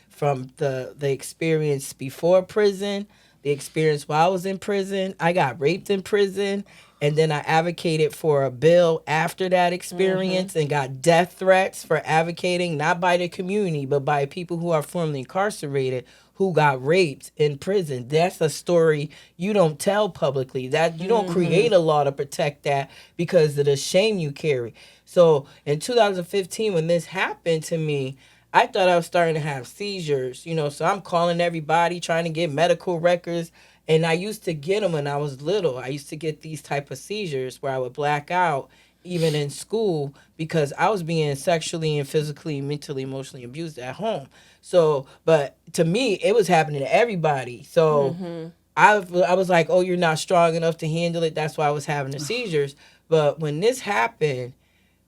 from the experience before prison, the experience while I was in prison. I got raped in prison, and then I advocated for a bill after that experience and got death threats for advocating, not by the community, but by people who are formerly incarcerated who got raped in prison. That's a story you don't tell publicly. That you don't create a law to protect that because of the shame you carry. So in 2015, when this happened to me, I thought I was starting to have seizures, so I'm calling everybody, trying to get medical records. And I used to get them when I was little. I used to get these type of seizures where I would black out, even in school, because I was being sexually and physically, mentally, emotionally abused at home. So, but to me, it was happening to everybody. So I was like, oh, you're not strong enough to handle it. That's why I was having the seizures. But when this happened,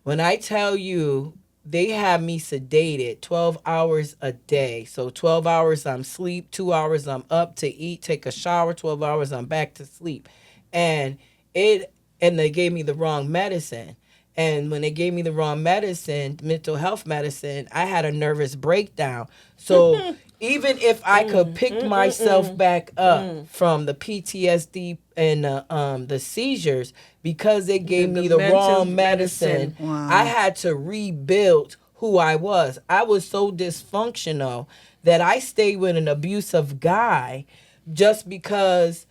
when I tell you, they have me sedated 12 hours a day. So 12 hours I'm sleep, 2 hours I'm up to eat, take a shower, 12 hours I'm back to sleep. And they gave me the wrong medicine. And when they gave me the wrong medicine, mental health medicine, I had a nervous breakdown. So even if I could pick myself back up from the PTSD and the seizures, because they gave me the mental wrong medicine, Wow. I had to rebuild who I was. I was so dysfunctional that I stayed with an abusive guy just because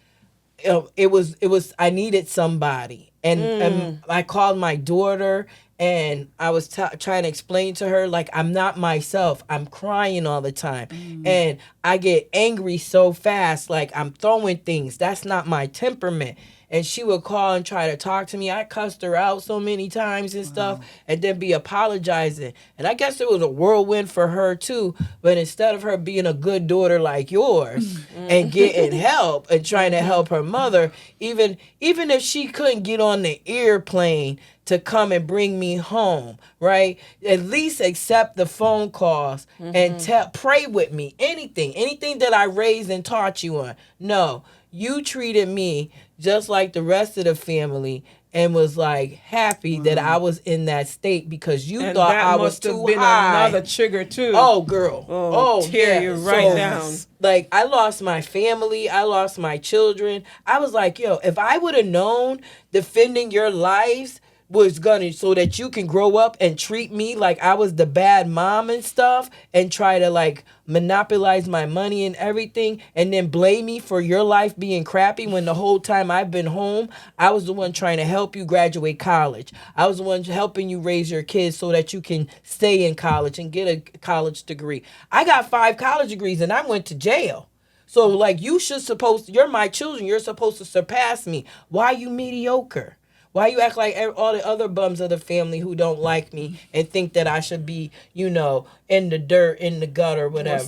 it was I needed somebody, and I called my daughter, and I was trying to explain to her, like, I'm not myself. I'm crying all the time, and I get angry so fast, like I'm throwing things. That's not my temperament. And she would call and try to talk to me. I cussed her out so many times and stuff, and then be apologizing. And I guess it was a whirlwind for her too. But instead of her being a good daughter like yours and getting help and trying to help her mother, even if she couldn't get on the airplane to come and bring me home, right? At least accept the phone calls and pray with me. Anything that I raised and taught you on. No, you treated me just like the rest of the family and was like happy that I was in that state because you And thought that I was must have too been high. another trigger too. Oh, girl. Tear yeah. you right down. Like, I lost my family. I lost my children. I was like, yo, if I would have known defending your lives was gonna so that you can grow up and treat me like I was the bad mom and stuff and try to like monopolize my money and everything and then blame me for your life being crappy when the whole time I've been home, I was the one trying to help you graduate college. I was the one helping you raise your kids so that you can stay in college and get a college degree. I got 5 college degrees and I went to jail. So like you're my children, you're supposed to surpass me. Why are you mediocre? Why you act like all the other bums of the family who don't like me and think that I should be, in the dirt, in the gutter, whatever. Or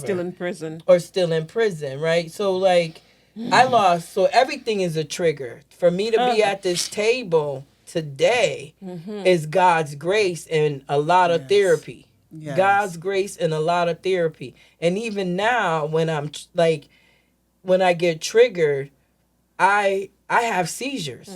still in prison. Right? So, like, I lost. So, everything is a trigger. For me to be at this table today is God's grace and a lot of therapy. Yes. God's grace and a lot of therapy. And even now, when when I get triggered, I have seizures.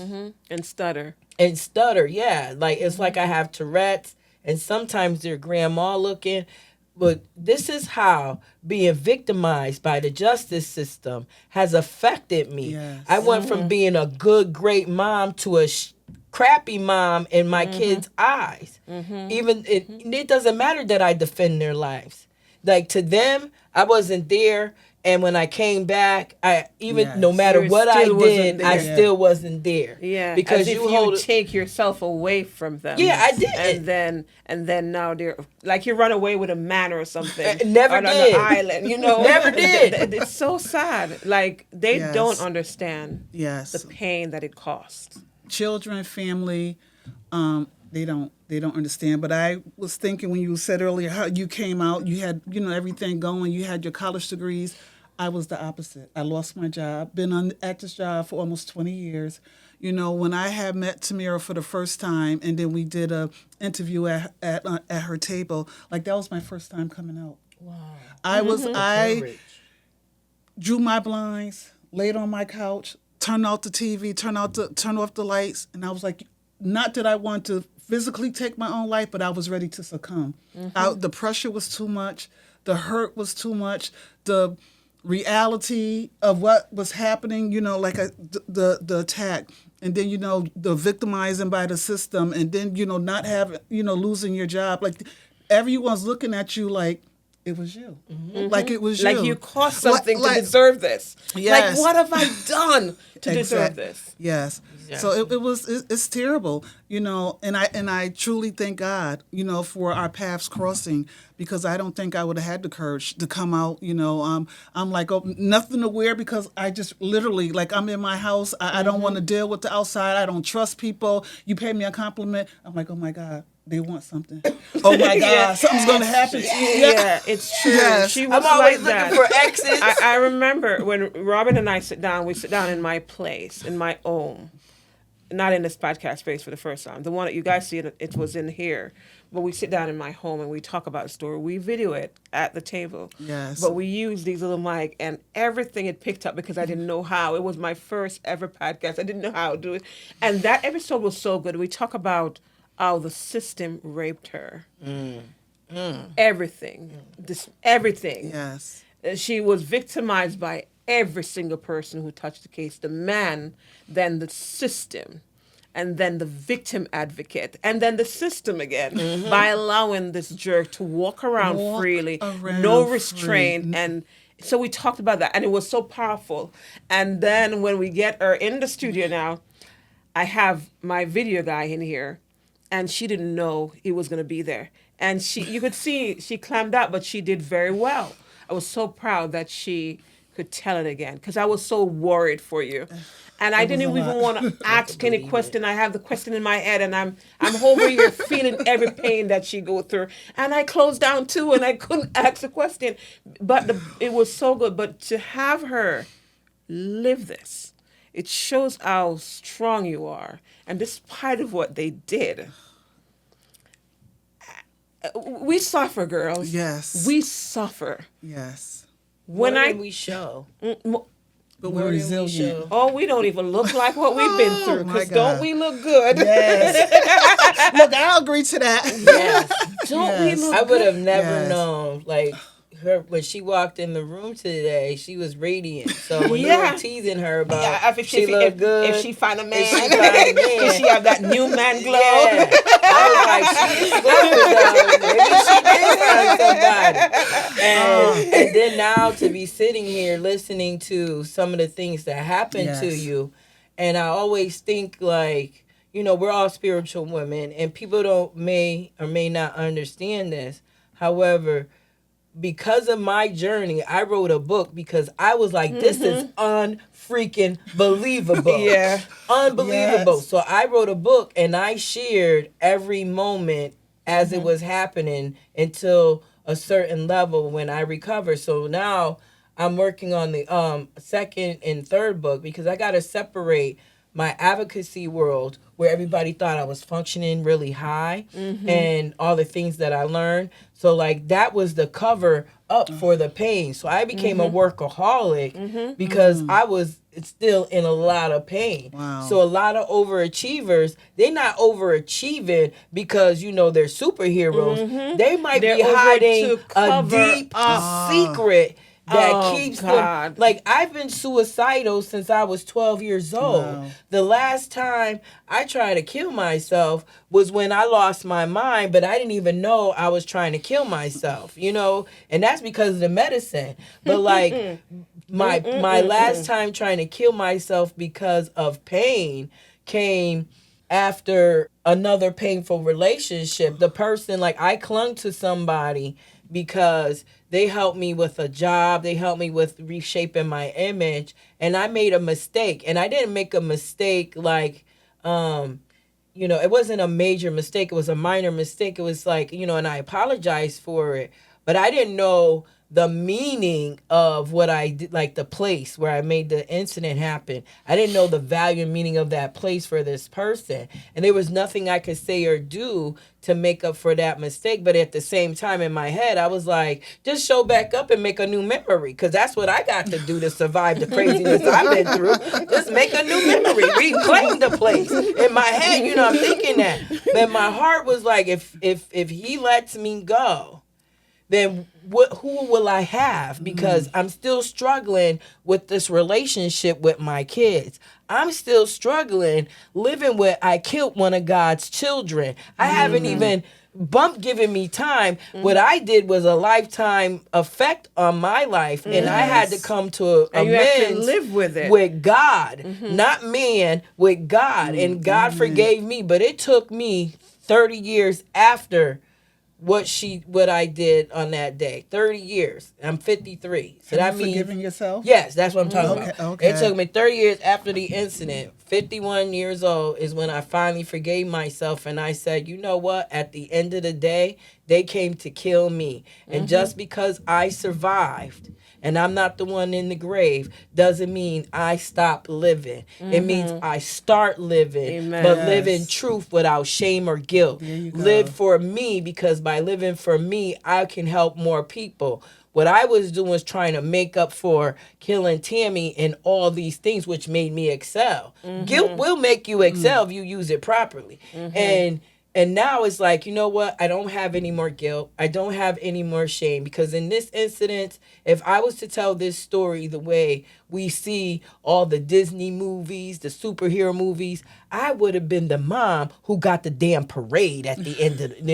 And stutter. Yeah. Like, it's like I have Tourette's, and sometimes they're grandma looking. But this is how being victimized by the justice system has affected me. Yes. I went from being a good, great mom to a crappy mom in my kids' eyes. Even it doesn't matter that I defend their lives. Like, to them, I wasn't there. And when I came back, no matter what I did, I still wasn't there. Yeah, because as if you take yourself away from them. Yeah, I did. And then now they're like you run away with a man or something. Never did. On an island, Never did. It's so sad. Like they Yes. don't understand Yes. the pain that it costs. Children, family, they don't understand. But I was thinking when you said earlier how you came out, you had everything going, you had your college degrees. I was the opposite. I lost my job, been at this job for almost 20 years. When I had met Tamara for the first time, and then we did a interview at her table, like that was my first time coming out. Wow. I drew my blinds, laid on my couch, turned out the TV, turned off the lights, and I was like, not that I want to physically take my own life, but I was ready to succumb. The pressure was too much, the hurt was too much, the reality of what was happening, the attack, and then the victimizing by the system, and then not having losing your job, like everyone's looking at you like it was you, like it was you, like you cost something to deserve this. Yes. Like what have I done to deserve this? Yes. Yeah. So it's terrible, and I truly thank God, for our paths crossing, because I don't think I would have had the courage to come out, I'm like, oh, nothing to wear, because I just literally, like, I'm in my house. I don't want to deal with the outside. I don't trust people. You pay me a compliment. I'm like, oh my God, they want something. Oh my God, something's going to happen. Yeah, it's true. Yes. She was I'm always like that. looking for exes. I remember when Robin and I sit down, we sit down in my place, in my home. not in this podcast space for the first time. The one that you guys see, it was in here. But we sit down in my home and we talk about the story. We video it at the table. Yes. But we use these little mic and everything it picked up because I didn't know how. It was my first ever podcast. I didn't know how to do it. And that episode was so good. We talk about how the system raped her. Everything. Everything. Yes. She was victimized by every single person who touched the case. The man, then the system, and then the victim advocate, and then the system again, by allowing this jerk to walk around freely, no restraint. free. And so we talked about that, and it was so powerful. And then when we get her in the studio now, I have my video guy in here, and she didn't know he was going to be there. And you could see she climbed out, but she did very well. I was so proud that she could tell it again because I was so worried for you. And I didn't even want to ask any question. I have the question in my head, and I'm over here feeling every pain that she go through. And I closed down too, and I couldn't ask a question. But it was so good. But to have her live this, it shows how strong you are. And despite of what they did, we suffer, girls. Yes. We suffer. Yes. More than we show. But More we're than we resilient. show. Oh, we don't even look like what we've been through. my Because God. don't we look good? Yes. Look, I'll agree to that. Yes. Don't we look I would have good? never Yes. known. Like her when she walked in the room today, she was radiant. So when you Yeah. were teasing her about Yeah, if she looked good, If she find a man, if she find a man, does she have that new man glow? yeah. I was like, she's good though. Maybe she did find somebody. And then now to be sitting here listening to some of the things that happened to Yes. you, and I always think like, you know, we're all spiritual women, and people may or may not understand this. However, because of my journey, I wrote a book because I was like, this is unfreaking believable. Yeah. Unbelievable. Yes. So I wrote a book and I shared every moment as it was happening until a certain level when I recovered. So now I'm working on the second and third book because I got to separate my advocacy world where everybody thought I was functioning really high and all the things that I learned. So like that was the cover up for the pain. So I became a workaholic because I was still in a lot of pain. Wow. So a lot of overachievers, they're not overachieving because, you know, they're superheroes. They might They're be over hiding to a cover deep secret that keeps God. them. Like, I've been suicidal since I was 12 years old. Wow. The last time I tried to kill myself was when I lost my mind, but I didn't even know I was trying to kill myself, you know? And that's because of the medicine. But like my last time trying to kill myself because of pain came after another painful relationship. The person, like, I clung to somebody because they helped me with a job. They helped me with reshaping my image. And I made a mistake. And I didn't make a mistake like, you know, it wasn't a major mistake. It was a minor mistake. It was like, you know, and I apologized for it. But I didn't know the meaning of what I did, like the place where I made the incident happen. I didn't know the value and meaning of that place for this person. And there was nothing I could say or do to make up for that mistake. But at the same time in my head, I was like, just show back up and make a new memory. Because that's what I got to do to survive the craziness I've been through. Just make a new memory. Reclaim the place. In my head, you know, I'm thinking that. But my heart was like, if he lets me go, then who will I have? Because I'm still struggling with this relationship with my kids. I'm still struggling living with, I killed one of God's children. I haven't even given me time. What I did was a lifetime effect on my life. And I had to come to And you have to amends live with it. with God, not man, with God. And God forgave me. But it took me 30 years after what I did on that day. 30 years. I'm 53. So that Have you means forgiven yourself? yes, that's what I'm talking about. Okay. It took me 30 years after the incident. 51 years old is when I finally forgave myself, and I said, you know what? At the end of the day, they came to kill me. And just because I survived and I'm not the one in the grave doesn't mean I stop living. It means I start living, Amen. but Yes. live in truth without shame or guilt. There you go. Live for me, because by living for me, I can help more people. What I was doing was trying to make up for killing Tammy and all these things, which made me excel. Guilt will make you excel if you use it properly. And now it's like, you know what? I don't have any more guilt. I don't have any more shame, because in this incident, if I was to tell this story the way we see all the Disney movies, the superhero movies, I would have been the mom who got the damn parade at the end of in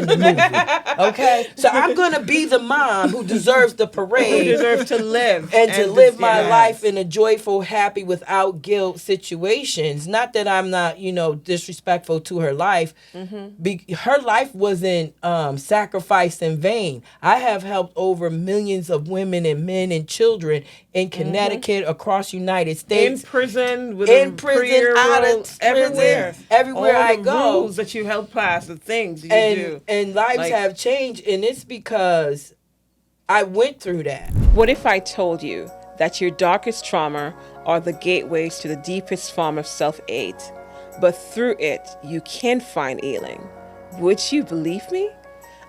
the movie. Okay? So I'm going to be the mom who deserves the parade. You deserve to live. And to live my yes. life in a joyful, happy, without guilt situations. Not that I'm not, disrespectful to her life. Her life wasn't sacrificed in vain. I have helped over millions of women and men and children in Connecticut, across United States. In prison, with In prison, out of prison, everywhere. everywhere All I the go. rules that you held past, the things you and do. and lives Like- have changed, and it's because I went through that. What if I told you that your darkest trauma are the gateways to the deepest form of self-hate, but through it you can find healing? Would you believe me?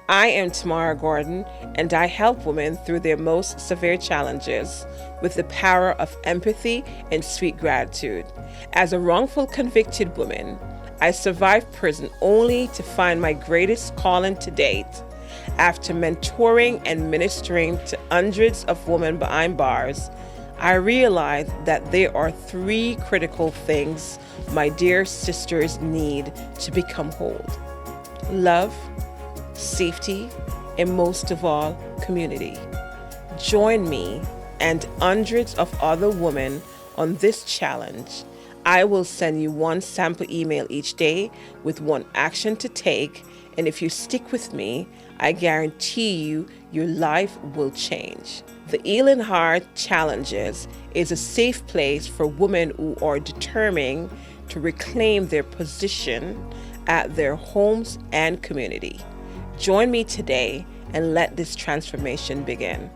I am Tamara Gordon, and I help women through their most severe challenges with the power of empathy and sweet gratitude. As a wrongful convicted woman, I survived prison only to find my greatest calling to date. After mentoring and ministering to hundreds of women behind bars, I realized that there are 3 critical things my dear sisters need to become whole: love, safety, and most of all, community. Join me and hundreds of other women on this challenge. I will send you 1 sample email each day with 1 action to take, and if you stick with me, I guarantee you your life will change. The Healing Heart Challenges is a safe place for women who are determined to reclaim their position at their homes and community. Join me today and let this transformation begin.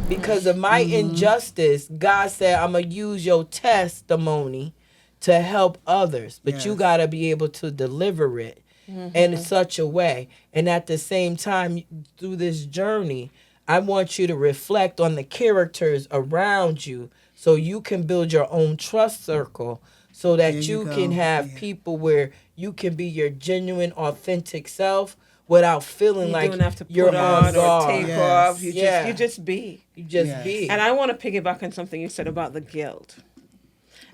Because of my injustice, God said, I'm going to use your testimony to help others. But you Yes. got to be able to deliver it in such a way. And at the same time, through this journey, I want you to reflect on the characters around you so you can build your own trust circle, so that There you you go. can have Yeah. people where you can be your genuine, authentic self without feeling You like don't have to you're put on on or guard. take Yes. off. Yeah. You just be. You just Yes. be. And I want to piggyback on something you said about the guilt.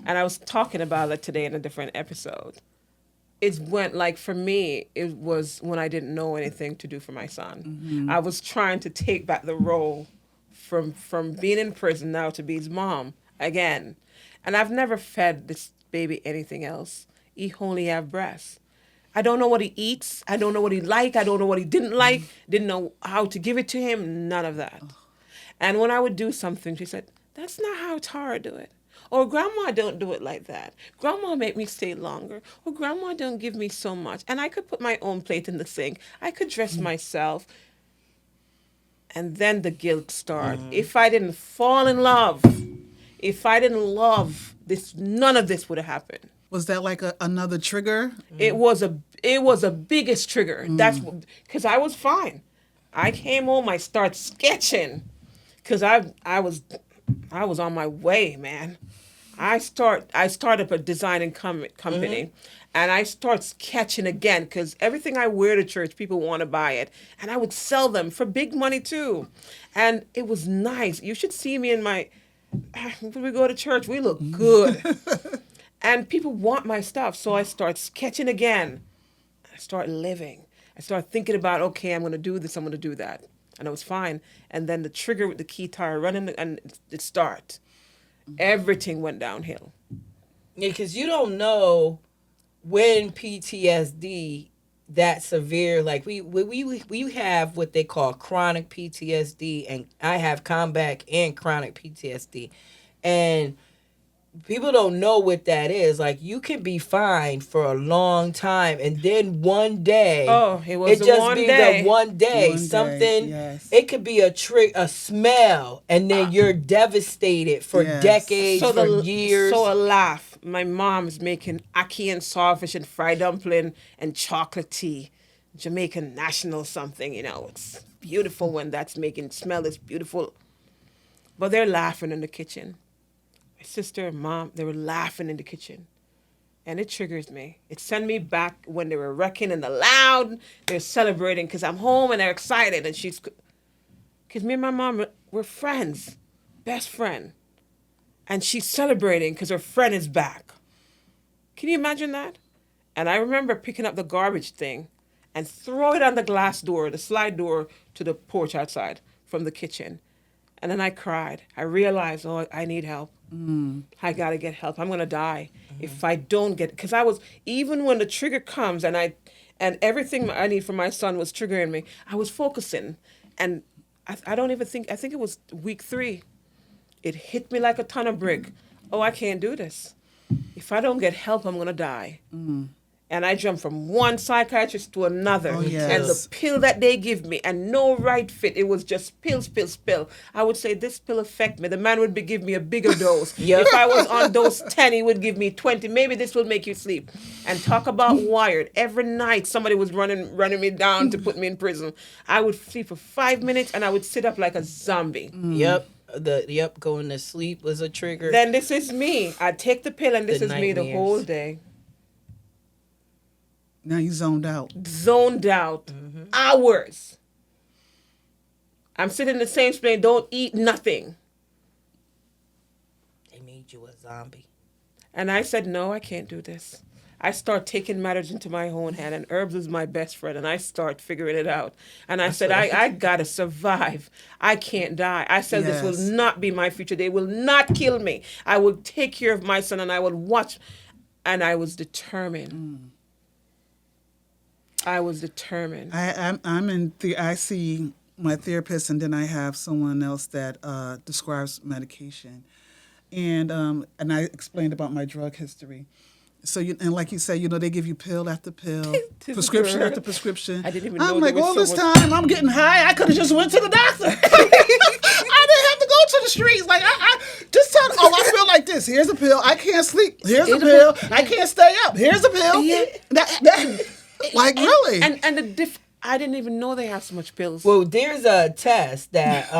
And I was talking about it today in a different episode. It's when, like, for me, it was when I didn't know anything to do for my son. I was trying to take back the role from being in prison now to be his mom again. And I've never fed this baby anything else. He only have breasts. I don't know what he eats. I don't know what he like. I don't know what he didn't like. Didn't know how to give it to him. None of that. And when I would do something, she said, "That's not how Tara do it." Or grandma don't do it like that. Grandma make me stay longer. Or grandma don't give me so much. And I could put my own plate in the sink. I could dress myself. And then the guilt started. If I didn't fall in love, if I didn't love this, none of this would have happened. Was that like another trigger? It was a biggest trigger. That's because I was fine. I came home. I start sketching because I was on my way, man. I started a designing company, and I start sketching again because everything I wear to church, people want to buy it, and I would sell them for big money too, and it was nice. You should see me in my. When we go to church, we look good. And people want my stuff, so I start sketching again. I start living. I start thinking about, okay, I'm going to do this, I'm going to do that. And it was fine. And then the trigger with the keytar running, and it starts. Everything went downhill. Yeah, because you don't know when PTSD that severe. Like we have what they call chronic PTSD, and I have combat and chronic PTSD, and people don't know what that is. Like, you can be fine for a long time, and then one day, Oh, it was the just one be day. the one day. One day, Something, yes. it could be a smell, and then you're devastated for Yes. decades, for years. So a laugh. My mom's making ackee and sawfish and fried dumpling and chocolate tea, Jamaican national something. It's beautiful when that's making smell is beautiful. But they're laughing in the kitchen. My sister and mom, they were laughing in the kitchen. And it triggers me. It sent me back when they were wrecking in the loud. They're celebrating because I'm home and they're excited. And because me and my mom were friends, best friend. And she's celebrating because her friend is back. Can you imagine that? And I remember picking up the garbage thing and throw it on the glass door, the slide door to the porch outside from the kitchen. And then I cried. I realized, oh, I need help. I got to get help. I'm going to die if I don't get, because even when the trigger comes and everything I need for my son was triggering me, I was focusing. And I don't even think, I think it was week 3. It hit me like a ton of brick. Oh, I can't do this. If I don't get help, I'm going to die. And I jumped from one psychiatrist to another. Oh, yes. And the pill that they give me, and no right fit. It was just pill. I would say, this pill affect me. The man would give me a bigger dose. Yep. If I was on dose 10, he would give me 20. Maybe this will make you sleep. And talk about wired. Every night, somebody was running me down to put me in prison. I would sleep for 5 minutes, and I would sit up like a zombie. Yep. Going to sleep was a trigger. Then this is me. I take the pill, and this is me the nightmares. whole day. Now you zoned out. Hours. I'm sitting in the same place, don't eat nothing. They made you a zombie. And I said, no, I can't do this. I start taking matters into my own hand, and herbs is my best friend, and I start figuring it out. And I said, I gotta survive. I can't die. I said, This will not be my future. They will not kill me. I will take care of my son, and I will watch. And I was determined. I was determined. I see my therapist, and then I have someone else that describes medication, and I explained about my drug history. So and like you said, they give you pill after pill, prescription after prescription. I didn't even know. I'm like, there all was this so much- time I'm getting high. I could have just went to the doctor. I didn't have to go to the streets. Like I just tell. Oh, I feel like this. Here's a pill. I can't sleep. Here's a pill. I can't stay up. Here's a pill. Yeah. Like really. And I didn't even know they have so much pills. Well, there's a test that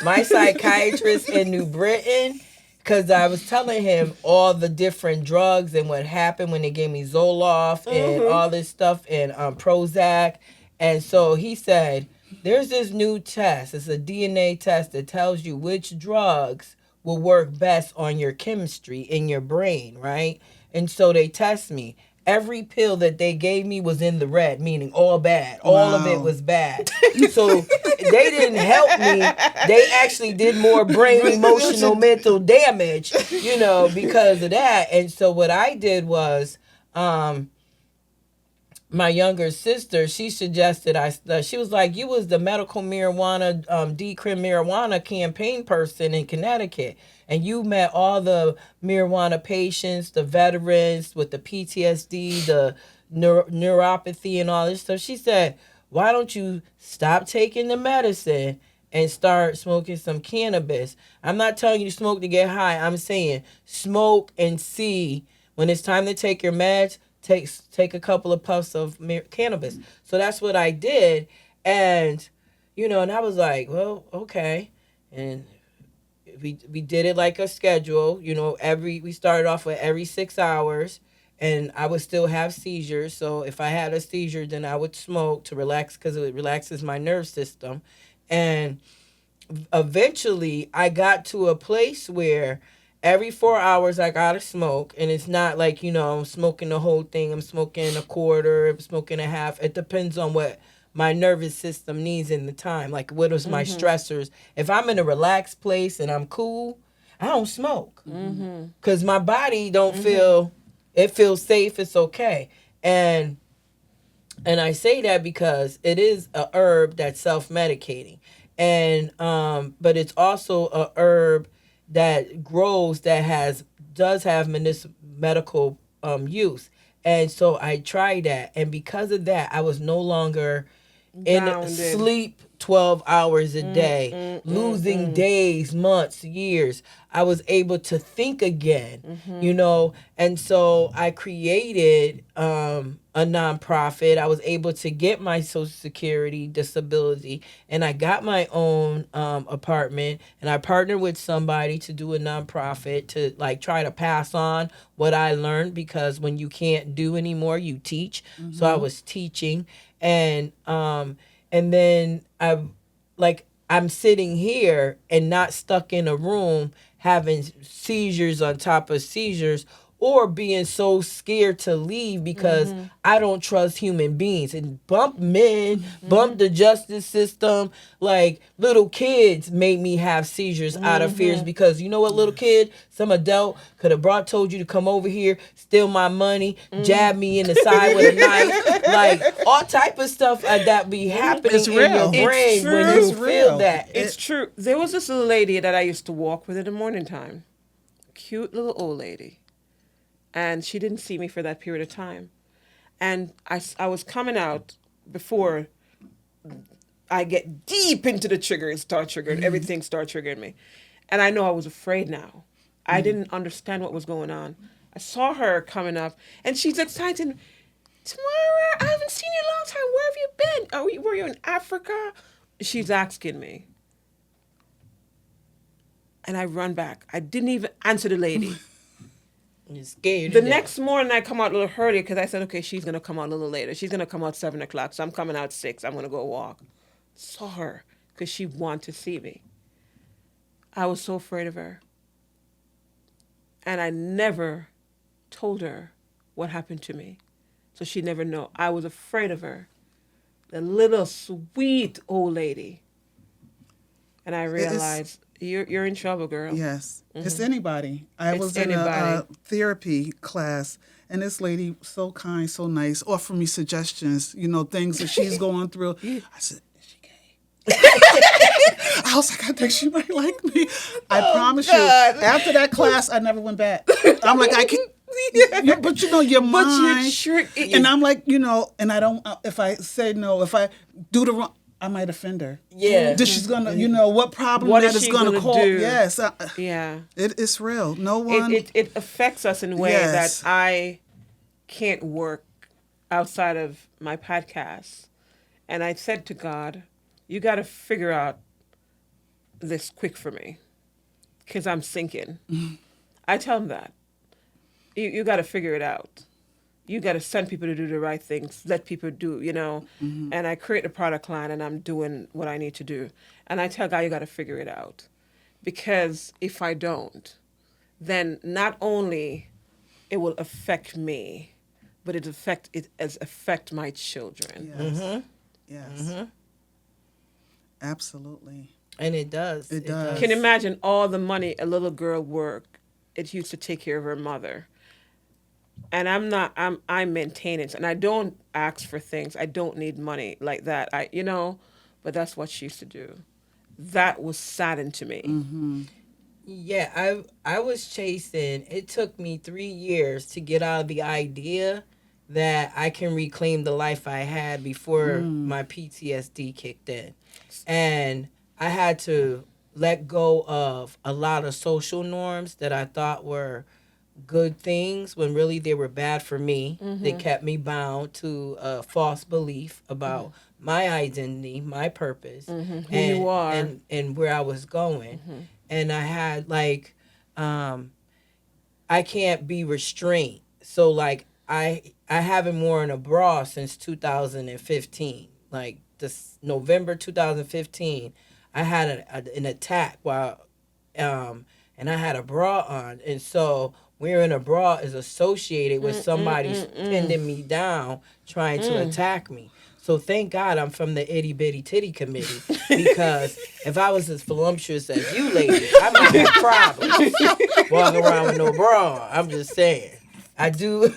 my psychiatrist in New Britain, because I was telling him all the different drugs and what happened when they gave me Zoloft and all this stuff and Prozac. And so he said, there's this new test. It's a DNA test that tells you which drugs will work best on your chemistry in your brain, right? And so they test me. Every pill that they gave me was in the red, meaning all bad. All of it was bad. So they didn't help me. They actually did more brain, emotional, mental damage, because of that. And so what I did was, my younger sister, she suggested she was like, you was the medical marijuana, decrim marijuana campaign person in Connecticut. And you met all the marijuana patients, the veterans with the PTSD, the neuropathy and all this stuff. She said, why don't you stop taking the medicine and start smoking some cannabis? I'm not telling you to smoke to get high. I'm saying smoke and see when it's time to take your meds, take a couple of puffs of cannabis. So that's what I did. And, and I was like, well, okay. And we did it like a schedule, we started off with every 6 hours, and I would still have seizures. So if I had a seizure, then I would smoke to relax, because it relaxes my nerve system. And eventually I got to a place where every 4 hours I gotta smoke, and it's not like, I'm smoking the whole thing. I'm smoking a quarter, I'm smoking a half. It depends on what my nervous system needs in the time. Like, what is my stressors? If I'm in a relaxed place and I'm cool, I don't smoke. Because my body don't feel, it feels safe, it's okay. And I say that because it is a herb that's self-medicating. And, but it's also a herb that grows that has does have medical use. And so I tried that. And because of that, I was no longer in Grounded. sleep 12 hours a day, losing days, months, years. I was able to think again, you know, and so I created a nonprofit. I was able to get my Social Security disability, and I got my own apartment, and I partnered with somebody to do a nonprofit to like try to pass on what I learned, because when you can't do anymore, you teach. So I was teaching, and then I'm sitting here and not stuck in a room having seizures on top of seizures, or being so scared to leave because I don't trust human beings, and bump men, bump the justice system. Like, little kids made me have seizures out of fears, because you know what, little kid, some adult could have told you to come over here, steal my money, jab me in the side with a knife, like all type of stuff that be happening It's in real. your brain It's when true. you It's feel real. that. It's true. There was this little lady that I used to walk with in the morning time. Cute little old lady. And she didn't see me for that period of time. And I was coming out before I get deep into the trigger and start triggering, everything start triggering me. And I know I was afraid now. I didn't understand what was going on. I saw her coming up, and she's excited. Tamara, I haven't seen you in a long time. Where have you been? Were you in Africa? She's asking me. And I run back. I didn't even answer the lady. You're scared. The to death. next morning, I come out a little earlier because I said, okay, she's going to come out a little later. She's going to come out 7 o'clock, so I'm coming out 6. I'm going to go walk. Saw her because she wanted to see me. I was so afraid of her. And I never told her what happened to me. So she'd never know. I was afraid of her. The little sweet old lady. And I realized, you're in trouble, girl. Yes, it's anybody. I It's was in anybody. a therapy class, and this lady, so kind, so nice, offered me suggestions, you know, things that she's going through. I said, is she gay? I was like, I think she might like me. I promise you, after that class, I never went back. I'm like, I can't. But you know, your mind. And I'm like, you know, and I don't, if I say no, if I do the wrong, I might offend her. Yeah. That she's gonna, you know, what problem What that is is she gonna gonna cause. do? Yes. Yeah. It's real. No one. It affects us in a way Yes. that I can't work outside of my podcast. And I said to God, you got to figure out this quick for me because I'm sinking. I tell him that. You got to figure it out. You got to send people to do the right things, let people do, you know. And I create a product line and I'm doing what I need to do. And I tell God, you got to figure it out. Because if I don't, then not only it will affect me, but it affect my children. Yes. Yes. Absolutely. And it does. It does. Can you imagine all the money a little girl worked? It used to take care of her mother. And I'm maintaining, and I don't ask for things. I don't need money like that. But that's what she used to do. That was saddened to me. Yeah, I was chasing. It took me 3 years to get out of the idea that I can reclaim the life I had before my PTSD kicked in. And I had to let go of a lot of social norms that I thought were good things when really they were bad for me. They kept me bound to a false belief about my identity, my purpose, Who and, you are. and where I was going. And I had I can't be restrained. So like I haven't worn a bra since 2015. Like this November 2015, I had an attack while and I had a bra on, and so wearing a bra is associated with somebody pinning me down, trying to attack me. So thank God I'm from the itty bitty titty committee, because if I was as voluptuous as you ladies, I might have problems walking around with no bra on. I'm just saying. I do,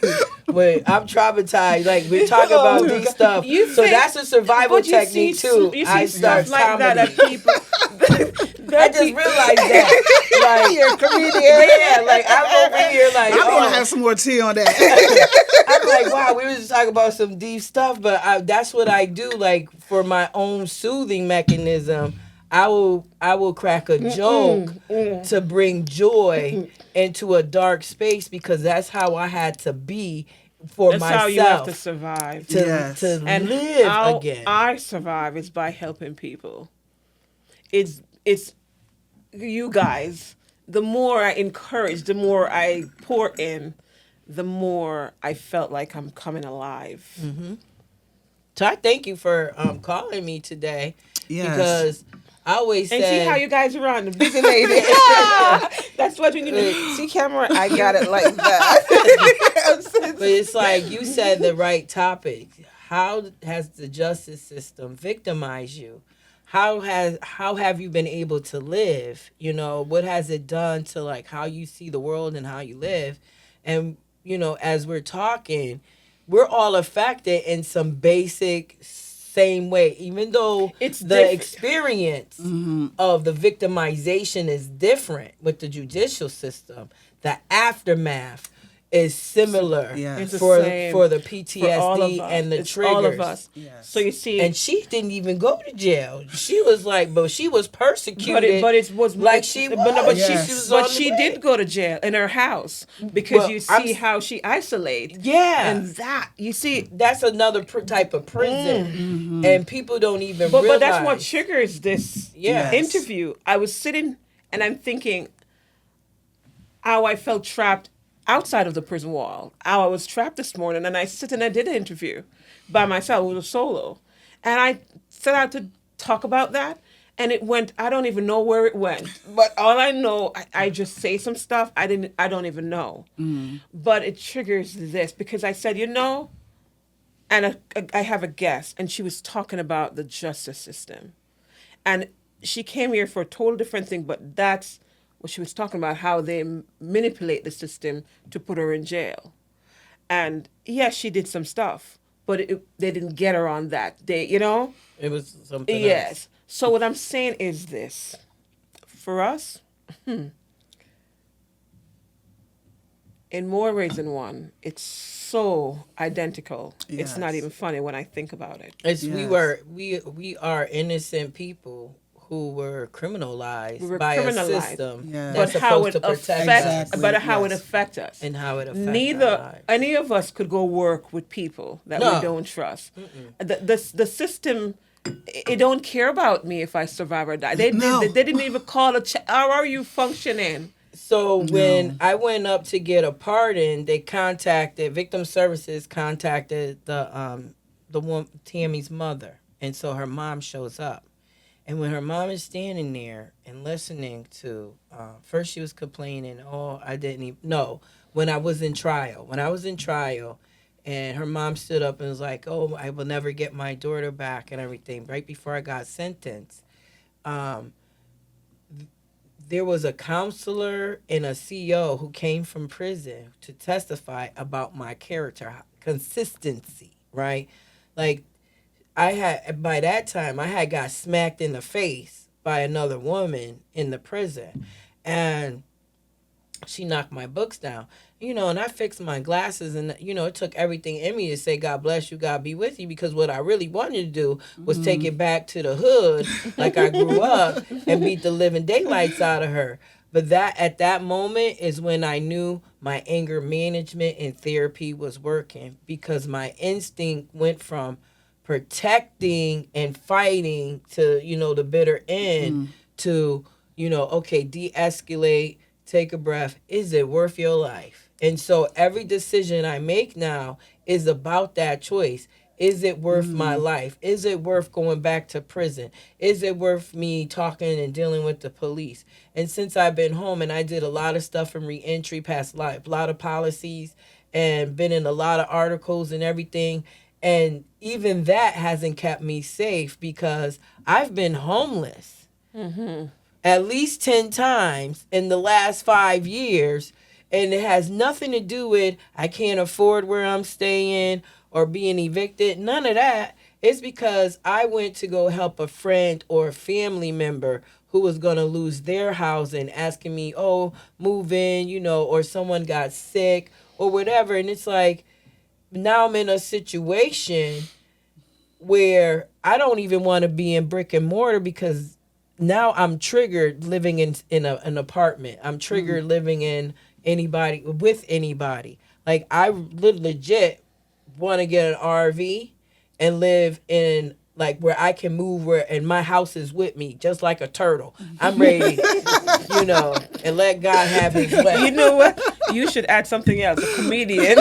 but I'm traumatized. Like, we're talking about these stuff. So that's a survival technique too. You see I stuff start like that comedy. at people. I just realized that. Like, You're a comedian. yeah, like I'm over here We're like, I'm gonna oh. have some more tea on that. I'm like, wow, we were just talking about some deep stuff, but that's what I do. Like for my own soothing mechanism, I will crack a joke to bring joy into a dark space because that's how I had to be for That's myself how you have to survive. to Yes. to And live how again. I survive is by helping people. It's you guys. The more I encourage, the more I pour in, the more I felt like I'm coming alive. So I thank you for calling me today Yes. because I always And see said how you guys run, busy lady. That's what we need to see. Camera, I got it like that. But it's like you said the right topic. How has the justice system victimized you? How have you been able to live? You know, what has it done to like how you see the world and how you live? And you know, as we're talking, we're all affected in some basic same way, even though It's the different. experience of the victimization is different with the judicial system. The aftermath is similar Yes. It's the for same for the for all of PTSD us. and the It's triggers. all of us. Yes. So you see, And she didn't even go to jail. She was like, but she was persecuted. but it was like she was. But Yes. she, was but on she the did way. go to jail in her house because Well, you I'm see s- how she isolates. Yeah. And that you see, That's another type of prison, and people don't even but realize. that's what triggers this Yeah. Yes. interview. I was sitting and I'm thinking how I felt trapped outside of the prison wall. How I was trapped this morning, and I sit and I did an interview by myself. It was a solo, and I set out to talk about that. And it went. I don't even know where it went, but all I know, I just say some stuff. I don't even know. But it triggers this because I said, and I have a guest, and she was talking about the justice system, and she came here for a total different thing, but that's what she was talking about, how they manipulate the system to put her in jail. And yes, she did some stuff, but they didn't get her on that day, It was something Yes. else. So what I'm saying is this. For us, in more ways than one, it's so identical. It's not Yes. even funny when I think about it. It's Yes. we are innocent people who were criminalized We were by criminalized. a system Yes. that's But how supposed it to protect affect, us Exactly. but how it Yes. affect us. and how it affects our Neither lives. any of us could go work with people that No. we don't trust. The system, it don't care about me if I survive or die. No. They didn't even call a check. How are you functioning? So when No. I went up to get a pardon, they contacted Victim Services contacted the woman Tammy's mother, and so her mom shows up, and when her mom is standing there and listening to, first she was complaining, oh I didn't even no when I was in trial, and her mom stood up and was like, oh I will never get my daughter back and everything. Right before I got sentenced, there was a counselor and a CO who came from prison to testify about my character consistency, right? Like I had by that time I had got smacked in the face by another woman in the prison, and she knocked my books down, and I fixed my glasses, and it took everything in me to say God bless you, God be with you, because what I really wanted to do was take it back to the hood like I grew up and beat the living daylights out of her. But that at that moment is when I knew my anger management and therapy was working, because my instinct went from protecting and fighting to the bitter end to okay, de-escalate, take a breath. Is it worth your life? And so every decision I make now is about that choice. Is it worth my life? Is it worth going back to prison? Is it worth me talking and dealing with the police? And since I've been home and I did a lot of stuff in reentry, passed a lot of policies and been in a lot of articles and everything, and even that hasn't kept me safe because I've been homeless at least 10 times in the last 5 years. And it has nothing to do with I can't afford where I'm staying or being evicted. None of that. It's because I went to go help a friend or a family member who was going to lose their housing, asking me, oh, move in, or someone got sick or whatever. And it's like, now I'm in a situation where I don't even want to be in brick and mortar because now I'm triggered living in an apartment. I'm triggered living in with anybody. Like, I legit want to get an RV and live in, like, where I can move and my house is with me, just like a turtle. I'm ready, and let God have his way. You know what? You should add something else, a comedian.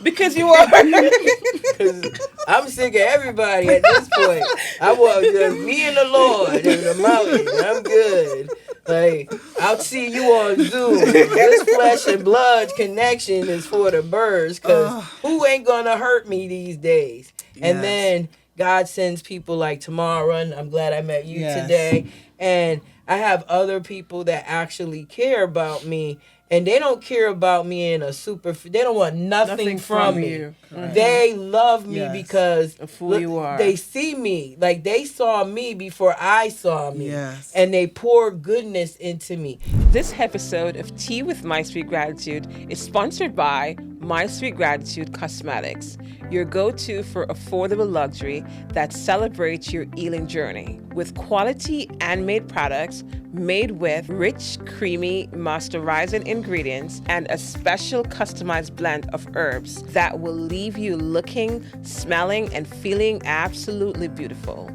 Because you are. Because I'm sick of everybody at this point. I want just me and the Lord and the mountain. I'm good. Like, I'll see you on Zoom. This flesh and blood connection is for the birds, because who ain't gonna hurt me these days? And then God sends people like Tamara, and I'm glad I met you today. And I have other people that actually care about me, and they don't care about me in a they don't want nothing from me. You. They love me because of who you are. They see me, like they saw me before I saw me. Yes. And they pour goodness into me. This episode of Tea with My Sweet Gratitude is sponsored by My Sweet Gratitude Cosmetics, your go-to for affordable luxury that celebrates your healing journey. With quality handmade products made with rich, creamy, moisturizing ingredients and a special customized blend of herbs that will leave you looking, smelling, and feeling absolutely beautiful.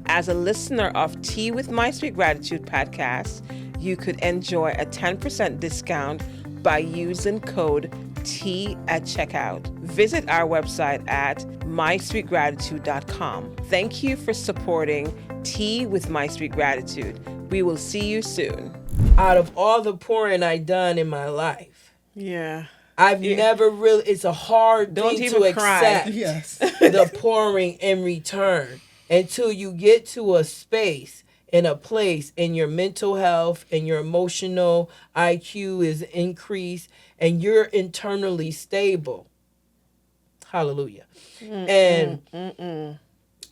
As a listener of Tea with My Sweet Gratitude podcast, you could enjoy a 10% discount by using code T at checkout. Visit our website at mysweetgratitude.com. Thank you for supporting Tea with My Sweet Gratitude. We will see you soon. Out of all the pouring I done in my life, I've never really, it's a hard thing to accept the pouring in return until you get to a space in a place in your mental health and your emotional IQ is increased and you're internally stable. Hallelujah. And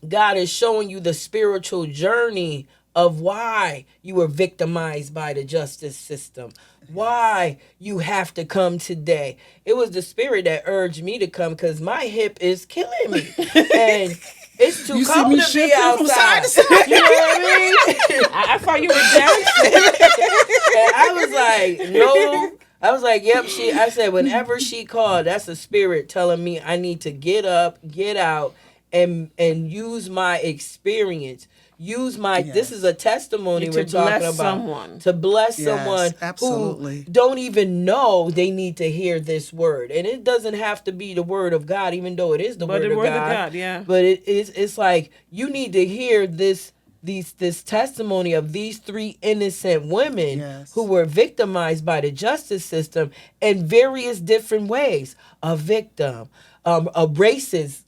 God is showing you the spiritual journey of why you were victimized by the justice system, why you have to come today. It was the Spirit that urged me to come because my hip is killing me. And it's too cold to be outside. From side to side. You know what I mean? I thought you were dancing. And I was like, no. I was like, yep. I said, whenever she called, that's a spirit telling me I need to get up, get out, and use my experience. Use my, this is a testimony we're talking about. Someone. To bless someone absolutely. who don't even know they need to hear this word. And it doesn't have to be the word of God, even though it is the word of God. But it's like, you need to hear this testimony of these three innocent women who were victimized by the justice system in various different ways. A victim, a racist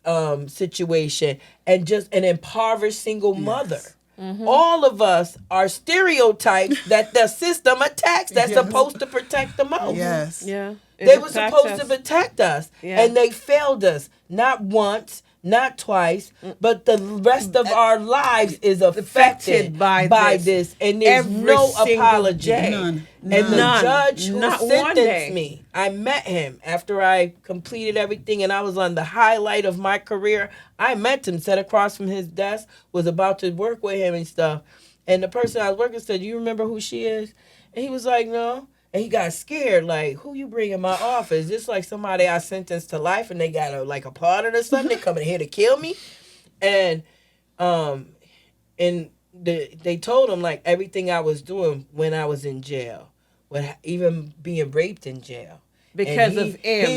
situation, and just an impoverished single mother. All of us are stereotypes that the system attacks that's supposed to protect the most. They were supposed to protect us, and they failed us, not once, not twice, but the rest of our lives is affected by this, and there's no apology. None. And the judge who sentenced me, I met him after I completed everything, and I was on the highlight of my career. I met him, sat across from his desk, was about to work with him and stuff. And the person I was working with said, "Do you remember who she is?" And he was like, "No." And he got scared, like, who you bring in my office? This like somebody I sentenced to life and they got a pardon or something. They coming here to kill me. And they told him like everything I was doing when I was in jail, even being raped in jail. Because of him.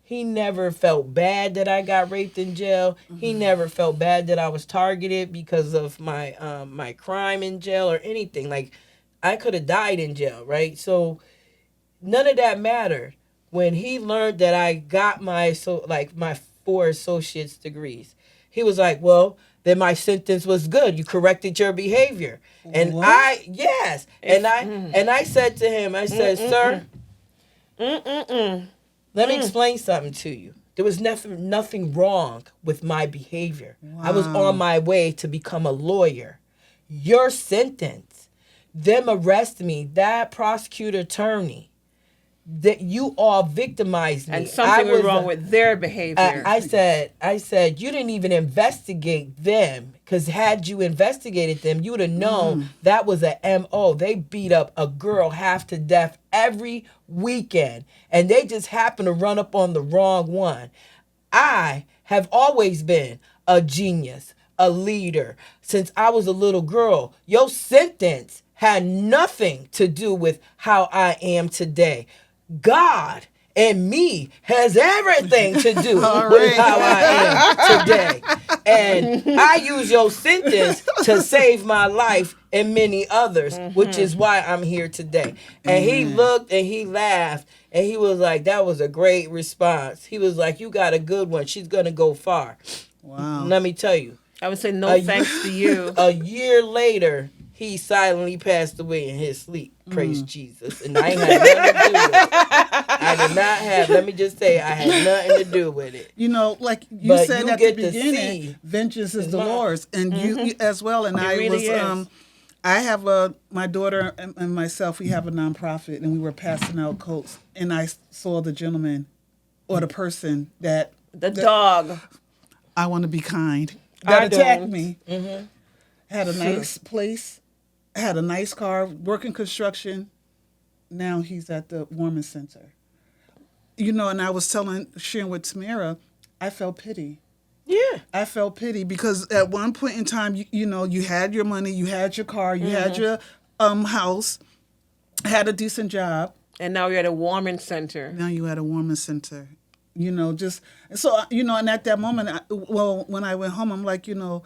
He never felt bad that I got raped in jail. He never felt bad that I was targeted because of my crime in jail or anything. Like, I could have died in jail, right? So none of that mattered. When he learned that I got my 4 associate's degrees, he was like, "Well, then my sentence was good. You corrected your behavior." And what? And I said to him, I said, "Sir, let me explain something to you. There was nothing wrong with my behavior. I was on my way to become a lawyer. Your sentence, them arrest me, that prosecutor attorney, that you all victimized me. And something was wrong with their behavior. I said, you didn't even investigate them, because had you investigated them, you would have known that was a MO. They beat up a girl half to death every weekend, and they just happened to run up on the wrong one. I have always been a genius, a leader, since I was a little girl. Your sentence had nothing to do with how I am today. God and me has everything to do with how I am today. And I use your sentence to save my life and many others, which is why I'm here today. And he looked and he laughed and he was like, that was a great response. He was like, you got a good one. She's going to go far. Wow. Let me tell you. I would say no thanks to you. A year later, he silently passed away in his sleep. Praise Jesus. And I ain't had nothing to do with it. I did not have, let me just say, I had nothing to do with it. You know, like you But said you at the get to see beginning, vengeance is the mine. Lord's, and you as well. And I really was, is. I have my daughter and myself. We have a nonprofit, and we were passing out coats, and I saw the gentleman, or the person that The dog. I want to be kind I that attacked don't. me. Had a nice place, had a nice car, working construction. Now he's at the warming center. You know, and I was sharing with Tamara, I felt pity. Yeah. I felt pity because at one point in time, you know, you had your money, you had your car, you had your house, had a decent job. And now you're at a warming center. Now you at a warming center. You know, just so you know, and at that moment, when I went home, I'm like, you know,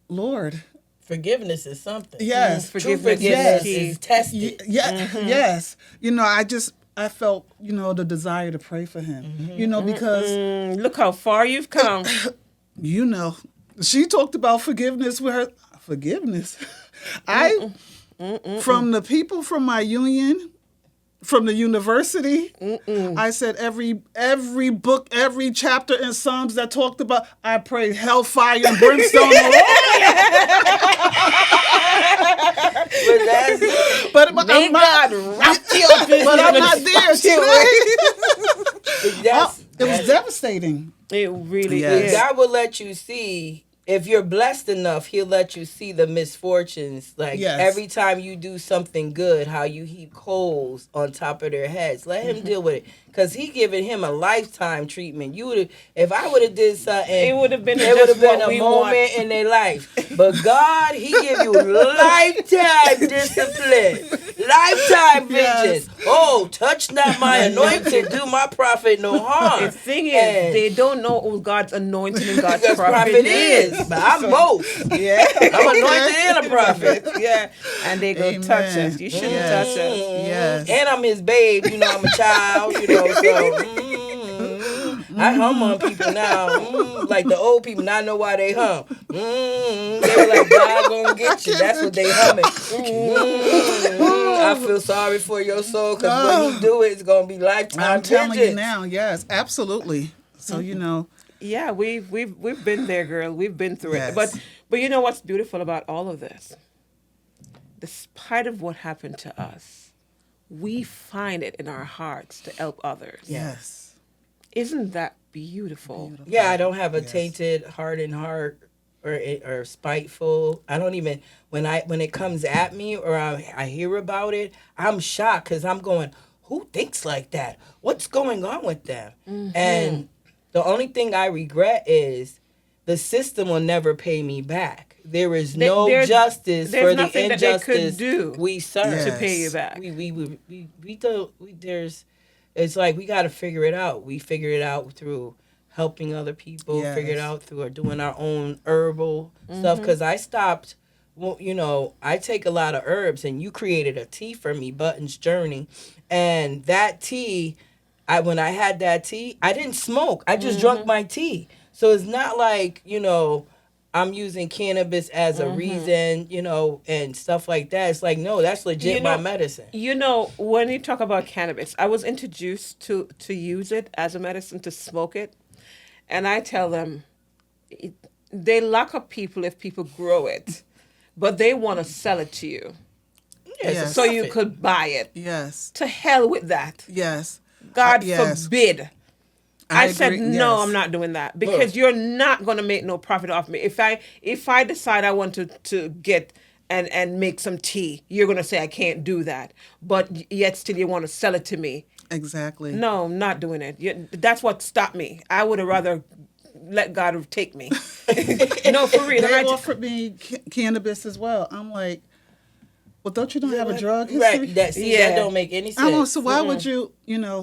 Lord, Forgiveness is something. yes, True Forgiveness forgiveness is is tested. yes. You know, I felt, you know, the desire to pray for him. You know, because Look how far you've come. you know, she talked about forgiveness with her forgiveness. From the people from my union, from the university, I said every book, every chapter in Psalms that talked about, I prayed hellfire and brimstone. But May I'm God not, wrap you up in but I'm his not there. It was devastating. It really Yes. is. God will let you see, if you're blessed enough, he'll let you see the misfortunes. Like Yes. every time you do something good, how you heap coals on top of their heads. Let him deal with it. Because he giving him a lifetime treatment. You would, if I would have did something, It would have been it would just have been what a we moment want. in their life. But God, he give you lifetime discipline. Lifetime vengeance. Oh, touch not my anointed, do my prophet no harm. The thing is, And they don't know who God's anointed and God's God's prophet is. But I'm both. Yeah. I'm anointed and a prophet. Yeah. And they go, Amen. touch us. You shouldn't Yes. touch us. Yes. And I'm his babe, you know, I'm a child, you know, so I hum on people now. Like the old people, now I know why they hum. They were like, God gonna get you. That's what they humming. I feel sorry for your soul, because when you do it, it's gonna be lifetime I'm telling you vengeance. now, yes, absolutely. So you know, Yeah, we've been there, girl. We've been through Yes. it. But you know what's beautiful about all of this? Despite of what happened to us, we find it in our hearts to help others. yes, Isn't that beautiful? Yeah, I don't have a Yes. tainted, hardened heart or spiteful. I don't even, when it comes at me or I hear about it, I'm shocked because I'm going, who thinks like that? What's going on with them? And the only thing I regret is the system will never pay me back. There is no justice there's for the nothing that they could injustice do we serve. Yes. to pay you back. We don't, there's, it's like we got to figure it out. We figure it out through helping other people, figure it Yes. out through doing our own herbal stuff. Because I stopped, well, you know, I take a lot of herbs, and you created a tea for me, Button's Journey. And that tea, when I had that tea, I didn't smoke. I just drunk my tea. So it's not like, you know, I'm using cannabis as a reason, and stuff like that. It's like, no, that's legit my medicine. When you talk about cannabis, I was introduced to use it as a medicine, to smoke it, and I tell them, they lock up people if people grow it, but they want to sell it to you. Yes. So you could buy it. Yes. To hell with that. Yes. God yes. forbid. I said, agree. no, Yes. I'm not doing that, because you're not going to make no profit off me. If I decide I want to get and make some tea, you're going to say I can't do that. But yet still you want to sell it to me. Exactly. No, I'm not doing it. That's what stopped me. I would have rather let God take me. No, for real. They offered me cannabis as well. I'm like, well, don't you have a drug history? Right. That don't make any sense. So why would you,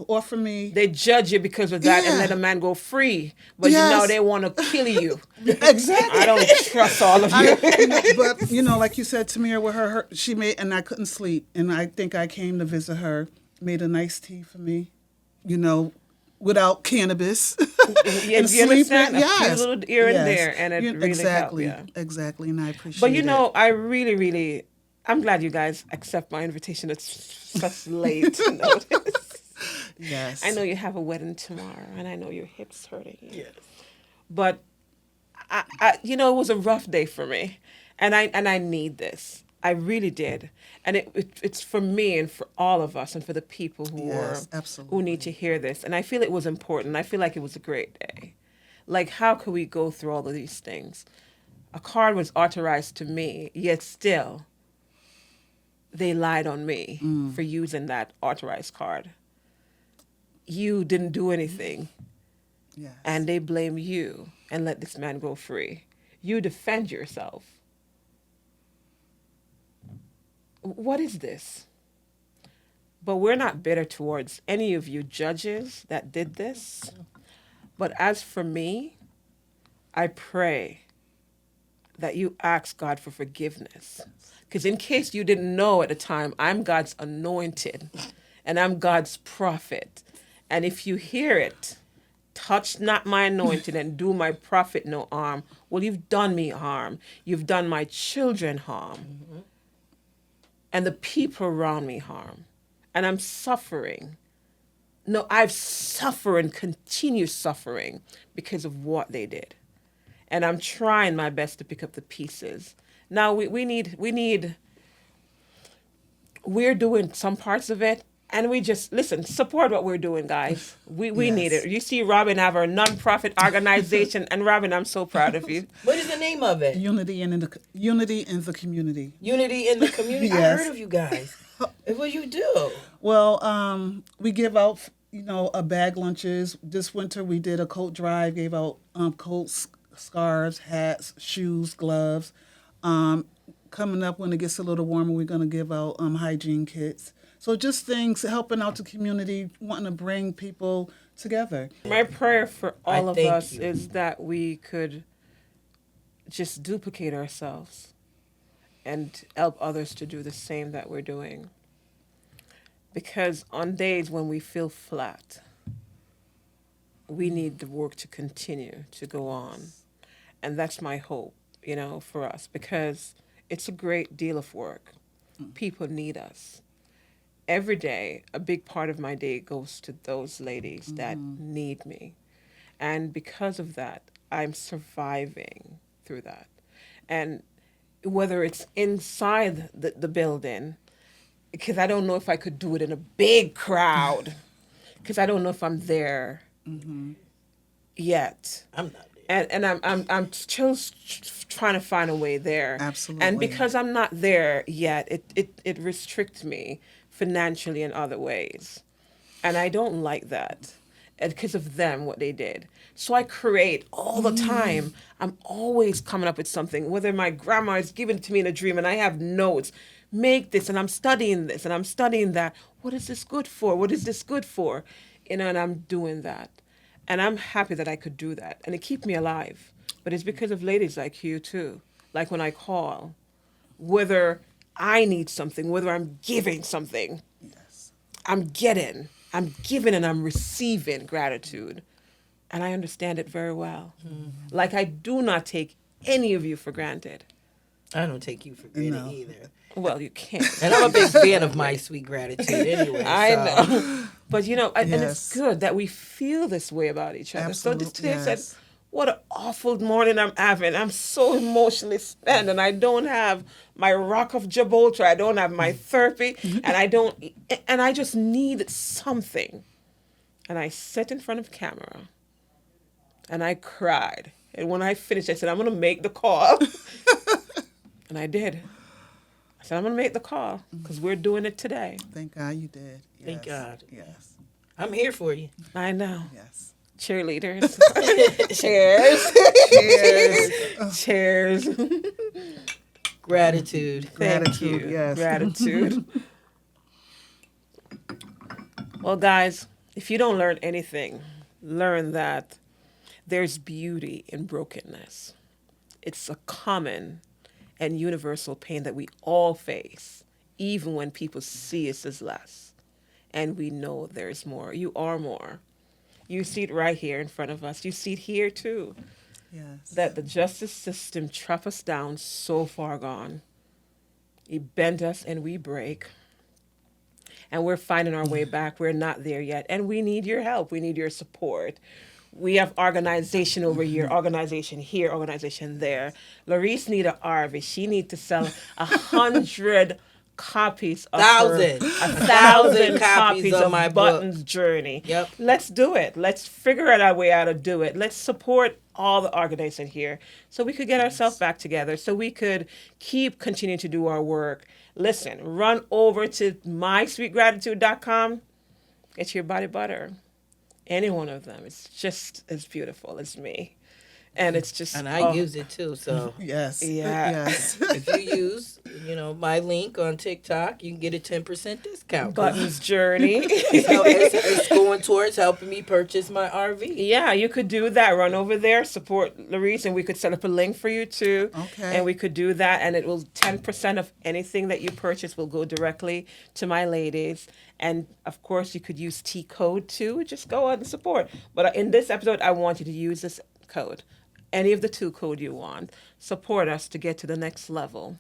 offer me? They judge you because of that and let a man go free. But they want to kill you. Exactly. I don't trust all of you. But, like you said, Tamara, with her, she made, and I couldn't sleep. And I think I came to visit her, made a nice tea for me, without cannabis. You understand? A few little here and there, and it really helped. Yeah. Exactly, and I appreciate it. But I really, really, I'm glad you guys accept my invitation. It's such late notice. Yes. I know you have a wedding tomorrow, and I know your hips hurting. Yes. But it was a rough day for me, and I need this. I really did, and it's for me and for all of us, and for the people who need to hear this. And I feel it was important. I feel like it was a great day. Like, how could we go through all of these things? A card was authorized to me, yet still, they lied on me for using that authorized card. You didn't do anything. Yes. And they blame you and let this man go free. You defend yourself. What is this? But we're not bitter towards any of you judges that did this. But as for me, I pray that you ask God for forgiveness. Because in case you didn't know at the time, I'm God's anointed and I'm God's prophet. And if you hear it, touch not my anointed and do my prophet no harm. Well, you've done me harm. You've done my children harm. Mm-hmm. And the people around me harm. And I'm suffering. No, I've suffered and continue suffering because of what they did. And I'm trying my best to pick up the pieces. Now we're doing some parts of it, and we just, listen, support what we're doing, guys. We need it. You see Robin have our non-profit organization, and Robin, I'm so proud of you. What is the name of it? Unity in the community. Unity in the community. Yes. I heard of you guys. What do you do? Well, we give out, a bag lunches. This winter we did a coat drive, gave out coats, scarves, hats, shoes, gloves. Coming up when it gets a little warmer, we're going to give out hygiene kits. So just things helping out the community, wanting to bring people together. My prayer for all of us is that we could just duplicate ourselves and help others to do the same that we're doing. Because on days when we feel flat, we need the work to continue to go on. And that's my hope, for us, because it's a great deal of work. People need us. Every day, a big part of my day goes to those ladies that need me. And because of that, I'm surviving through that. And whether it's inside the building, because I don't know if I could do it in a big crowd, because I don't know if I'm there yet. I'm not there. And I'm still trying to find a way there. Absolutely. And because I'm not there yet, it restricts me financially in other ways. And I don't like that. And because of them, what they did. So I create all the time. I'm always coming up with something, whether my grandma is giving it to me in a dream and I have notes. Make this, and I'm studying this, and I'm studying that. What is this good for? What is this good for? And I'm doing that. And I'm happy that I could do that. And it keeps me alive. But it's because of ladies like you, too. Like when I call, whether I need something, whether I'm giving something, I'm giving, and I'm receiving gratitude. And I understand it very well. Mm-hmm. Like I do not take any of you for granted. I don't take you for granted No. either. Well, you can't. And I'm a big fan of my sweet gratitude anyway. I so. know. But, and it's Yes. good that we feel this way about each other. So Absolutely, today I said, yes. what an awful morning I'm having. I'm so emotionally spent, and I don't have my rock of Gibraltar. I don't have my therapy, and I just need something. And I sat in front of camera, and I cried. And when I finished, I said, I'm going to make the call. And I did. I said, I'm going to make the call because we're doing it today. Thank God you did. Yes. Thank God. Yes. I'm here for you. I know. Yes. Cheerleaders. Cheers. Cheers. Cheers. Gratitude. Thank Gratitude, you. yes. Gratitude. Well, guys, if you don't learn anything, learn that there's beauty in brokenness. It's a common and universal pain that we all face, even when people see us as less. And we know there's more. You are more. You see it right here in front of us. You see it here too. Yes. That the justice system trapped us down so far gone. It bent us and we break. And we're finding our way back. We're not there yet. And we need your help. We need your support. We have organization over here, organization here, organization there. LaResse need a Harvey. She need to sell 100 copies of Thousand. 1,000 copies of of my Button's book. Journey. Yep. Let's do it. Let's figure out our way how to do it. Let's support all the organization here so we could get ourselves back together, so we could continuing to do our work. Listen, run over to mysweetgratitude.com. Get your body butter. Any one of them. It's just as beautiful as me. And it's just... And I use it too. So Yes. Yeah. Yes. if you use, my link on TikTok, you can get a 10% discount. 'Cause Button's Journey. it's going towards helping me purchase my RV. Yeah, you could do that. Run over there, support LaResse, and we could set up a link for you too. Okay. And we could do that, and it will 10% of anything that you purchase will go directly to my ladies. And of course, you could use T code too. Just go out and support. But in this episode, I want you to use this code. Any of the 2 code you want. Support us to get to the next level.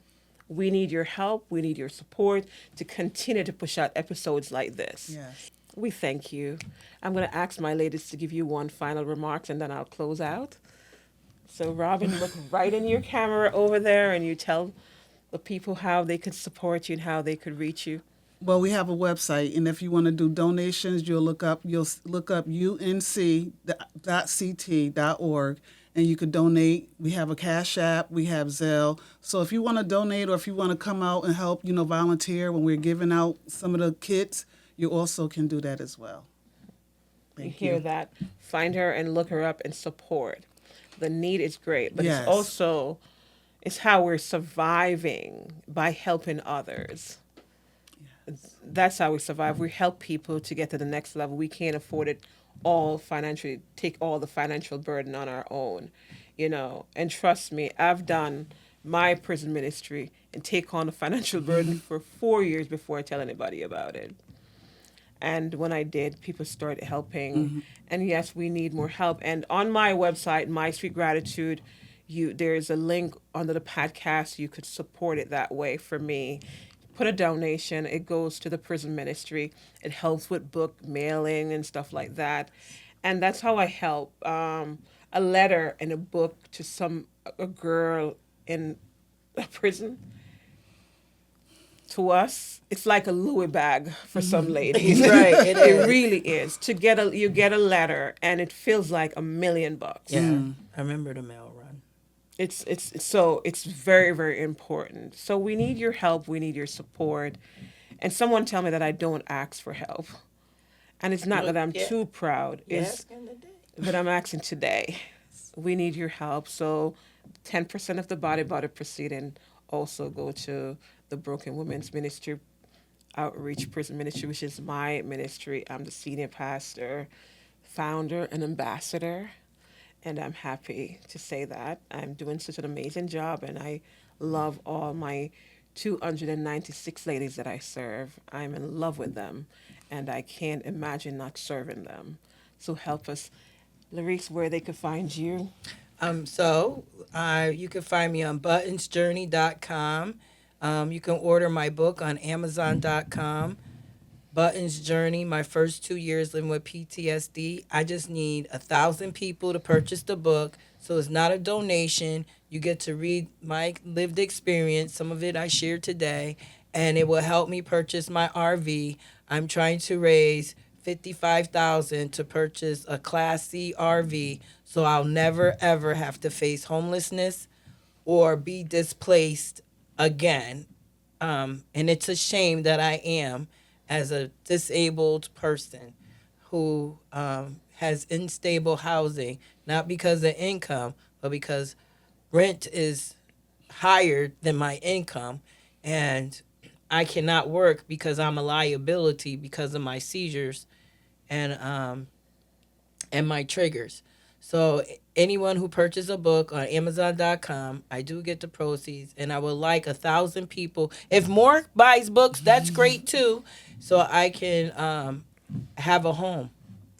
We need your help. We need your support to continue to push out episodes like this. Yes. We thank you. I'm going to ask my ladies to give you one final remarks, and then I'll close out. So, Robin, look right in your camera over there, and you tell the people how they could support you and how they could reach you. Well, we have a website, and if you want to do donations, you'll look up unc.ct.org, and you could donate. We have a Cash App, we have Zelle. So if you want to donate, or if you want to come out and help, volunteer when we're giving out some of the kits, you also can do that as well. Thank You hear that? Find her and look her up and support. The need is great, but Yes. it's also it's how we're surviving by helping others. That's how we survive. We help people to get to the next level. We can't afford it all financially, take all the financial burden on our own, And trust me, I've done my prison ministry and take on the financial burden for 4 years before I tell anybody about it. And when I did, people started helping. Mm-hmm. And yes, we need more help. And on my website, My Sweet Gratitude, there's a link under the podcast. You could support it that way for me. Put a donation. It goes to the prison ministry. It helps with book mailing and stuff like that. And that's how I help. A letter and a book to a girl in a prison. To us, it's like a Louis bag for some ladies. Right, it really is. You get a letter and it feels like $1 million. Yeah, I remember the mail run. It's very, very important. So we need your help. We need your support. And someone tell me that I don't ask for help. And it's not that I'm too proud. It's that I'm asking today. We need your help. So 10% of the body proceeding also go to the Broken Women's Ministry Outreach Prison Ministry, which is my ministry. I'm the senior pastor, founder, and ambassador. And I'm happy to say that. I'm doing such an amazing job, and I love all my 296 ladies that I serve. I'm in love with them, and I can't imagine not serving them. So help us. LaResse, where they could find you? You can find me on buttonsjourney.com. You can order my book on amazon.com. Buttons Journey, my first 2 years living with PTSD. I just need 1,000 people to purchase the book. So it's not a donation. You get to read my lived experience. Some of it I shared today, and it will help me purchase my RV. I'm trying to raise 55,000 to purchase a Class C RV, so I'll never ever have to face homelessness or be displaced again. And it's a shame that I am, as a disabled person who has unstable housing, not because of income, but because rent is higher than my income, and I cannot work because I'm a liability because of my seizures and my triggers. So anyone who purchases a book on Amazon.com, I do get the proceeds, and I would like 1,000 people. If more buys books, that's great too, so I can have a home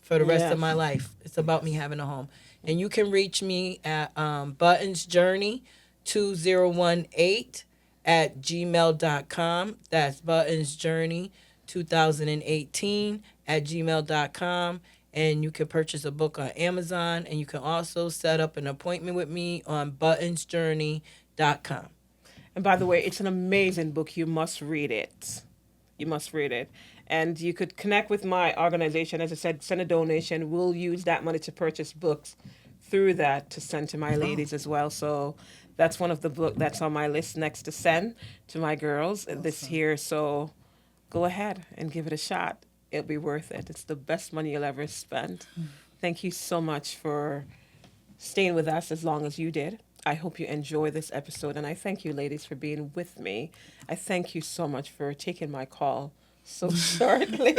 for the rest of my life. It's about me having a home, and you can reach me at buttonsjourney2018 at gmail.com. That's buttonsjourney2018 at gmail.com. And you can purchase a book on Amazon, and you can also set up an appointment with me on buttonsjourney.com. And by the way, it's an amazing book. You must read it. You must read it. And you could connect with my organization. As I said, send a donation. We'll use that money to purchase books through that to send to my ladies as well. So that's one of the book that's on my list next to send to my girls this year. So go ahead and give it a shot. It'll be worth it. It's the best money you'll ever spend. Thank you so much for staying with us as long as you did. I hope you enjoy this episode, and I thank you, ladies, for being with me. I thank you so much for taking my call so shortly.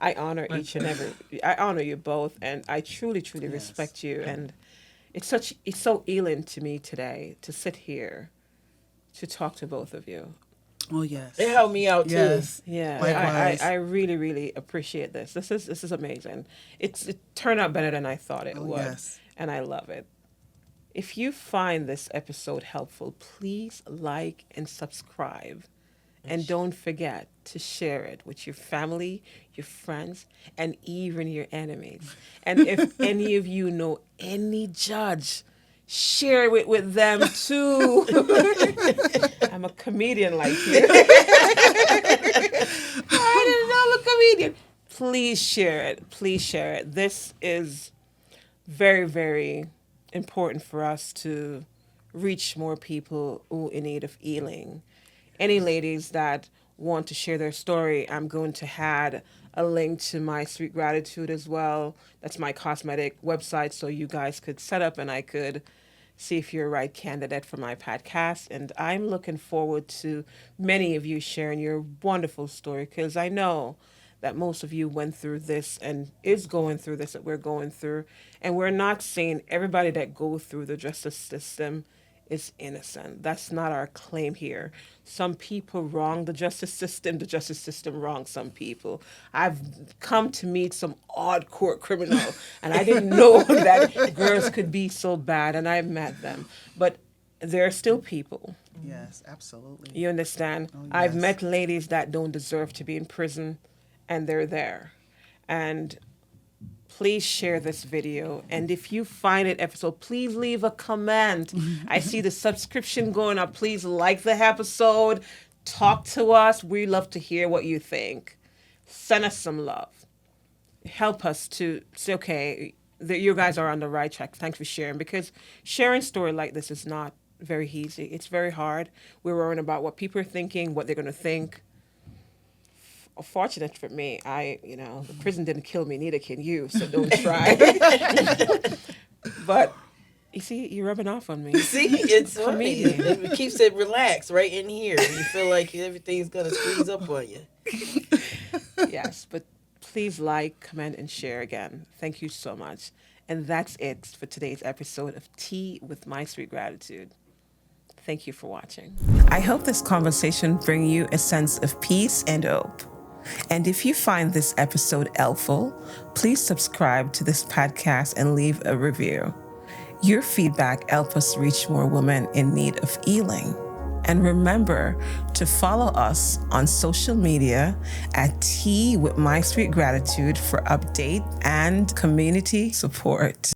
I honor I honor you both, and I truly, truly respect you. And it's so healing to me today to sit here to talk to both of you. Oh yes. It helped me out too. Yes. Yeah, Likewise. I really, really appreciate this. This is amazing. It turned out better than I thought it would, yes. and I love it. If you find this episode helpful, please like and subscribe, and don't forget to share it with your family, your friends, and even your enemies. And if any of you know any judge, share it with them too. I'm a comedian like you. I didn't know I'm a comedian. Please share it. Please share it. This is very, very important for us to reach more people who are in need of healing. Any ladies that want to share their story, I'm going to add a link to my Sweet Gratitude as well. That's my cosmetic website, so you guys could set up and I could see if you're a right candidate for my podcast. And I'm looking forward to many of you sharing your wonderful story, because I know that most of you went through this and is going through this that we're going through. And we're not saying everybody that goes through the justice system is innocent. That's not our claim here. Some people wrong the justice system wrongs some people. I've come to meet some odd court criminal, and I didn't know that girls could be so bad, and I've met them. But there are still people. Yes, absolutely. You understand? Oh, yes. I've met ladies that don't deserve to be in prison, and they're there. And please share this video. And if you find it episode, please leave a comment. I see the subscription going up. Please like the episode. Talk to us. We love to hear what you think. Send us some love. Help us to say, okay, you guys are on the right track. Thanks for sharing. Because sharing story like this is not very easy. It's very hard. We're worrying about what people are thinking, what they're going to think. Fortunate for me, the prison didn't kill me, neither can you, so don't try. But you see, you're rubbing off on me. See, it's funny. It keeps it relaxed right in here. You feel like everything's gonna squeeze up on you. Yes, but please like, comment, and share again. Thank you so much. And that's it for today's episode of Tea with My Sweet Gratitude. Thank you for watching. I hope this conversation brings you a sense of peace and hope. And if you find this episode helpful, please subscribe to this podcast and leave a review. Your feedback helps us reach more women in need of healing. And remember to follow us on social media at Tea with My Sweet Gratitude for update and community support.